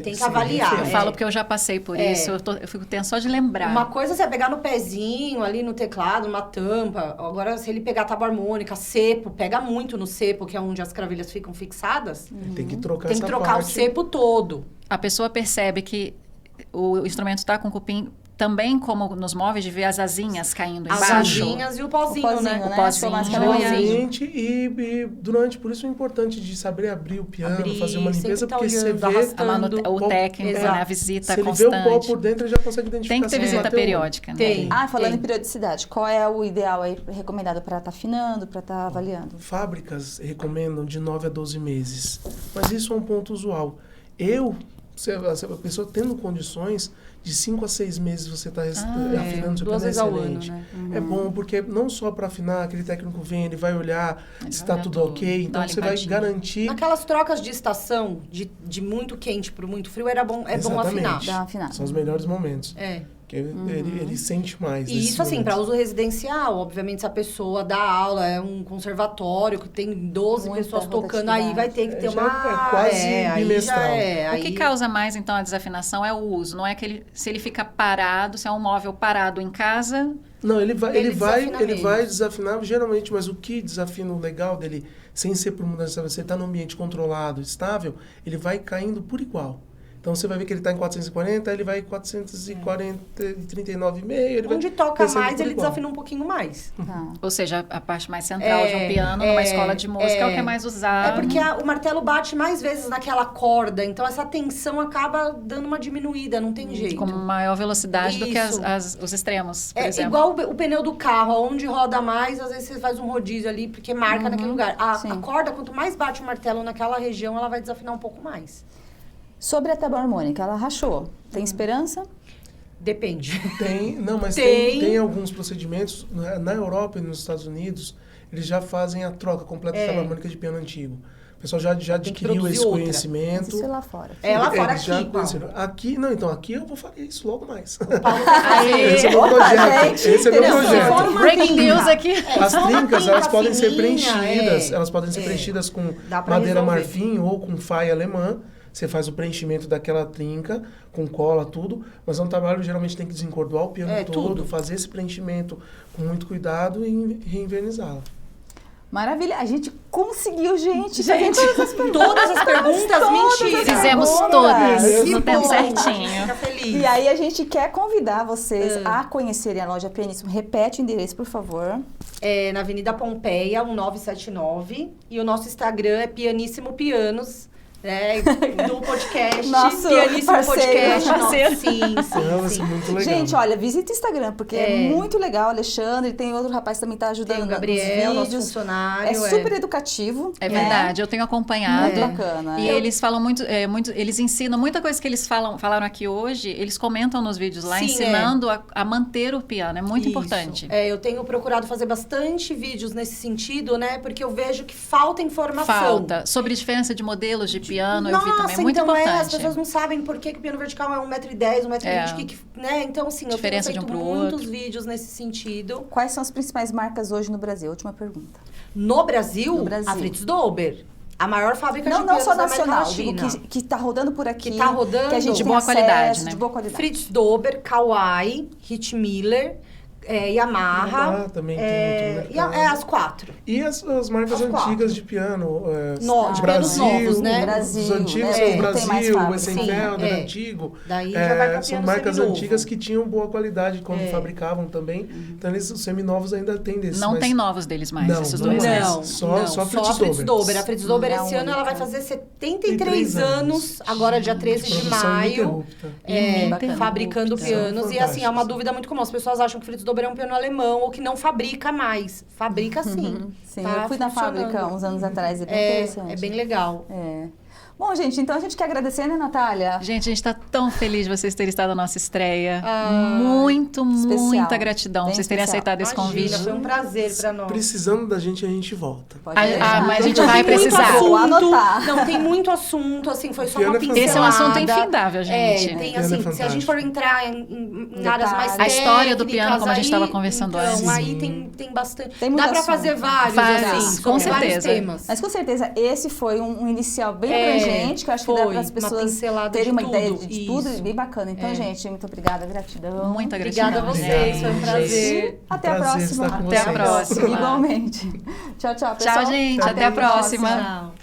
tem que sim, avaliar. Eu falo porque eu já passei por isso, eu fico tenso só de lembrar. Uma coisa é pegar no pezinho, ali no teclado, uma tampa. Agora, se ele pegar tábua harmônica, cepo, pega muito no cepo, que é onde as cravilhas ficam fixadas. Tem que trocar Tem que essa trocar parte. o cepo todo. A pessoa percebe que o instrumento está com cupim, também como nos móveis, de ver as asinhas caindo As embaixo. asinhas e o pozinho, O pozinho, né? né? O pozinho. Acho que é Joia. mais Geralmente, e durante, por isso é importante de saber abrir o piano, Abrir, fazer uma sempre limpeza, tá porque você olhando, vê... arrastando. O técnico, Exato. né, a visita Se ele constante. vê o pó por dentro, ele já consegue identificar. Tem que ter se visita bateu ou não. periódica, né? Tem. Ah, falando Tem. em periodicidade, qual é o ideal aí recomendado para estar afinando, para estar avaliando? Fábricas recomendam de 9 a 12 meses, mas isso é um ponto usual. Se a pessoa tendo condições, de 5 a 6 meses você está afinando seu 2 piano, é vezes ao ano, excelente. né? É bom, porque não só para afinar, aquele técnico vem, ele vai olhar Ele se vai está olhar tudo tudo, ok, dá então uma você vai limpadinha. garantir... Naquelas trocas de estação, de muito quente para muito frio, é bom Exatamente. afinar. Dá uma afinada. São os melhores momentos. É. Porque ele sente mais. E nesses isso, assim, momentos. para uso residencial. Obviamente, se a pessoa dá aula, é um conservatório que tem 12 Muita pessoas tocando, aí vai ter que ter Já uma... é quase aí bimestral. já é. O que causa mais, então, a desafinação é o uso. Não é que se ele fica parado, se é um móvel parado em casa... Não, ele desafina vai menos. desafinar, geralmente, mas o que desafina o legal dele, sem ser por mudança, você está num ambiente controlado, estável, ele vai caindo por igual. Então você vai ver que ele está em 440, ele vai em 439,5, ele vai Onde toca descendo mais, por ele igual. desafina um pouquinho mais. Tá. Ou seja, a parte mais central de um piano numa escola de música é o que é mais usado. É porque o martelo bate mais vezes naquela corda, então essa tensão acaba dando uma diminuída, não tem jeito. Com maior velocidade do que Isso. os extremos, por É exemplo. igual o pneu do carro, onde roda mais, às vezes você faz um rodízio ali, porque marca naquele lugar. A sim. corda, quanto mais bate o martelo naquela região, ela vai desafinar um pouco mais. Sobre a tábua harmônica, ela rachou. Tem esperança? Depende. Mas Tem. tem alguns procedimentos, na Europa e nos Estados Unidos, eles já fazem a troca completa da tábua harmônica de piano antigo. O pessoal já que adquiriu produzir esse outra. Mas conhecimento. isso é lá fora. É lá fora Eles já aqui, Paulo. conheceram. Aqui, não, então aqui eu vou fazer isso logo mais. Paulo tá fazendo. Esse é meu Opa, projeto. gente, Esse é meu entendeu? Se for projeto. uma Breaking trinca, news aqui. As se for uma trincas, elas trinca podem ser fininha, preenchidas. Elas podem ser preenchidas com Dá pra madeira resolver. marfim ou com faia alemã. Você faz o preenchimento daquela trinca, com cola, tudo. Mas é um trabalho, geralmente tem que desencordoar o piano todo, tudo. fazer esse preenchimento com muito cuidado e reinvernizá-la. Maravilha. A gente conseguiu, gente. Todas as perguntas, mentira. Fizemos Agora, todas que no tempo bom. certinho. Fica feliz. E aí a gente quer convidar vocês a conhecerem a loja Pianíssimo. Repete o endereço, por favor. É na Avenida Pompeia, 1979. E o nosso Instagram é Pianíssimo Pianos. Né? Do podcast. Nosso Pianíssimo parceiro. Podcast. Parceiro. Sim, Então, sim. muito legal. Gente, olha, visita o Instagram, porque é muito legal. Alexandre, tem outro rapaz que também está ajudando Tem o nos Gabriel, nosso vídeos. funcionário. É super educativo. É né? verdade, eu tenho acompanhado. Muito bacana. E eles falam muito, eles ensinam muita coisa que eles falaram aqui hoje, eles comentam nos vídeos lá, Sim, ensinando a manter o piano. É muito importante. Eu tenho procurado fazer bastante vídeos nesse sentido, né? Porque eu vejo que falta informação. Falta. Sobre diferença de modelos de piano, eu vi Nossa, também. É muito então importante. as pessoas não sabem por que o piano vertical é 1,10 m, 1,20 m, né? Então, assim, Diferença eu tenho de um feito pro muitos outro. vídeos nesse sentido. Quais são as principais marcas hoje no Brasil? Última pergunta. No Brasil, No Brasil. a Fritz Dober. A maior fábrica Não, de não pianos só da América nacional, digo Latina. que tá rodando por aqui. Que tá rodando. Que a gente De tem boa acesso, qualidade, né? De boa qualidade. Fritz Dober, Kawai, Hitmiller, Yamaha. Também tem muito mercado. As 4. E as marcas As quatro. antigas de piano. De pianos novos, né? Brasil, Os antigos, né? o Tem mais Brasil, o fábricas. Essenfelder, Sim, antigo. Daí já vai pra São piano marcas seminovo. antigas que tinham boa qualidade quando fabricavam também. Então, os seminovos ainda tem desses. Não mas tem novos deles mais, Não, esses não dois. mais. Não, Só a Fritz Fritz Dober. Dober. A Fritz Dober Não, esse ano ela vai única. fazer 73 anos, agora dia 13 de Produção maio. ininterrupta. Bacana. Fabricando São pianos. E assim, é uma fantásticos. dúvida muito comum. As pessoas acham que Fritz Dober é um piano alemão ou que não fabrica mais. Fabrica sim. Sim, Tá eu fui na funcionando. fábrica uns anos atrás, é bem interessante. É bem legal. É. Bom, gente, então a gente quer agradecer, né, Natália? Gente, a gente está tão feliz de vocês terem estado na nossa estreia. Muita gratidão por Bem vocês terem especial. aceitado esse Imagina, convite. foi um prazer pra nós. Precisando da gente, a gente volta. Pode Mas a gente vai Tem muito precisar. Vou assunto. anotar. Não, tem muito assunto, assim, foi só Piano uma é pincelada. Esse é um assunto infindável, gente. Tem, Piano é assim, se a fantástico. gente for entrar em áreas mais A história do técnicas, piano, como a gente estava aí, conversando então, antes. aí tem bastante. Tem muito Dá pra assunto. fazer vários, Faz, assim, com sobre vários certeza. temas. Mas com certeza esse foi um inicial bem abrangente, que eu acho que dá foi, para as uma pessoas pincelada terem de uma tudo, ideia de tudo, isso. bem bacana. Então, gente, muito obrigada, gratidão. Muita gratidão. Obrigada a vocês, gente. foi um prazer. Até a Prazer próxima. estar com Até a vocês. próxima. Igualmente. Tchau, tchau, pessoal. Tchau, gente. Até a próxima. Tchau.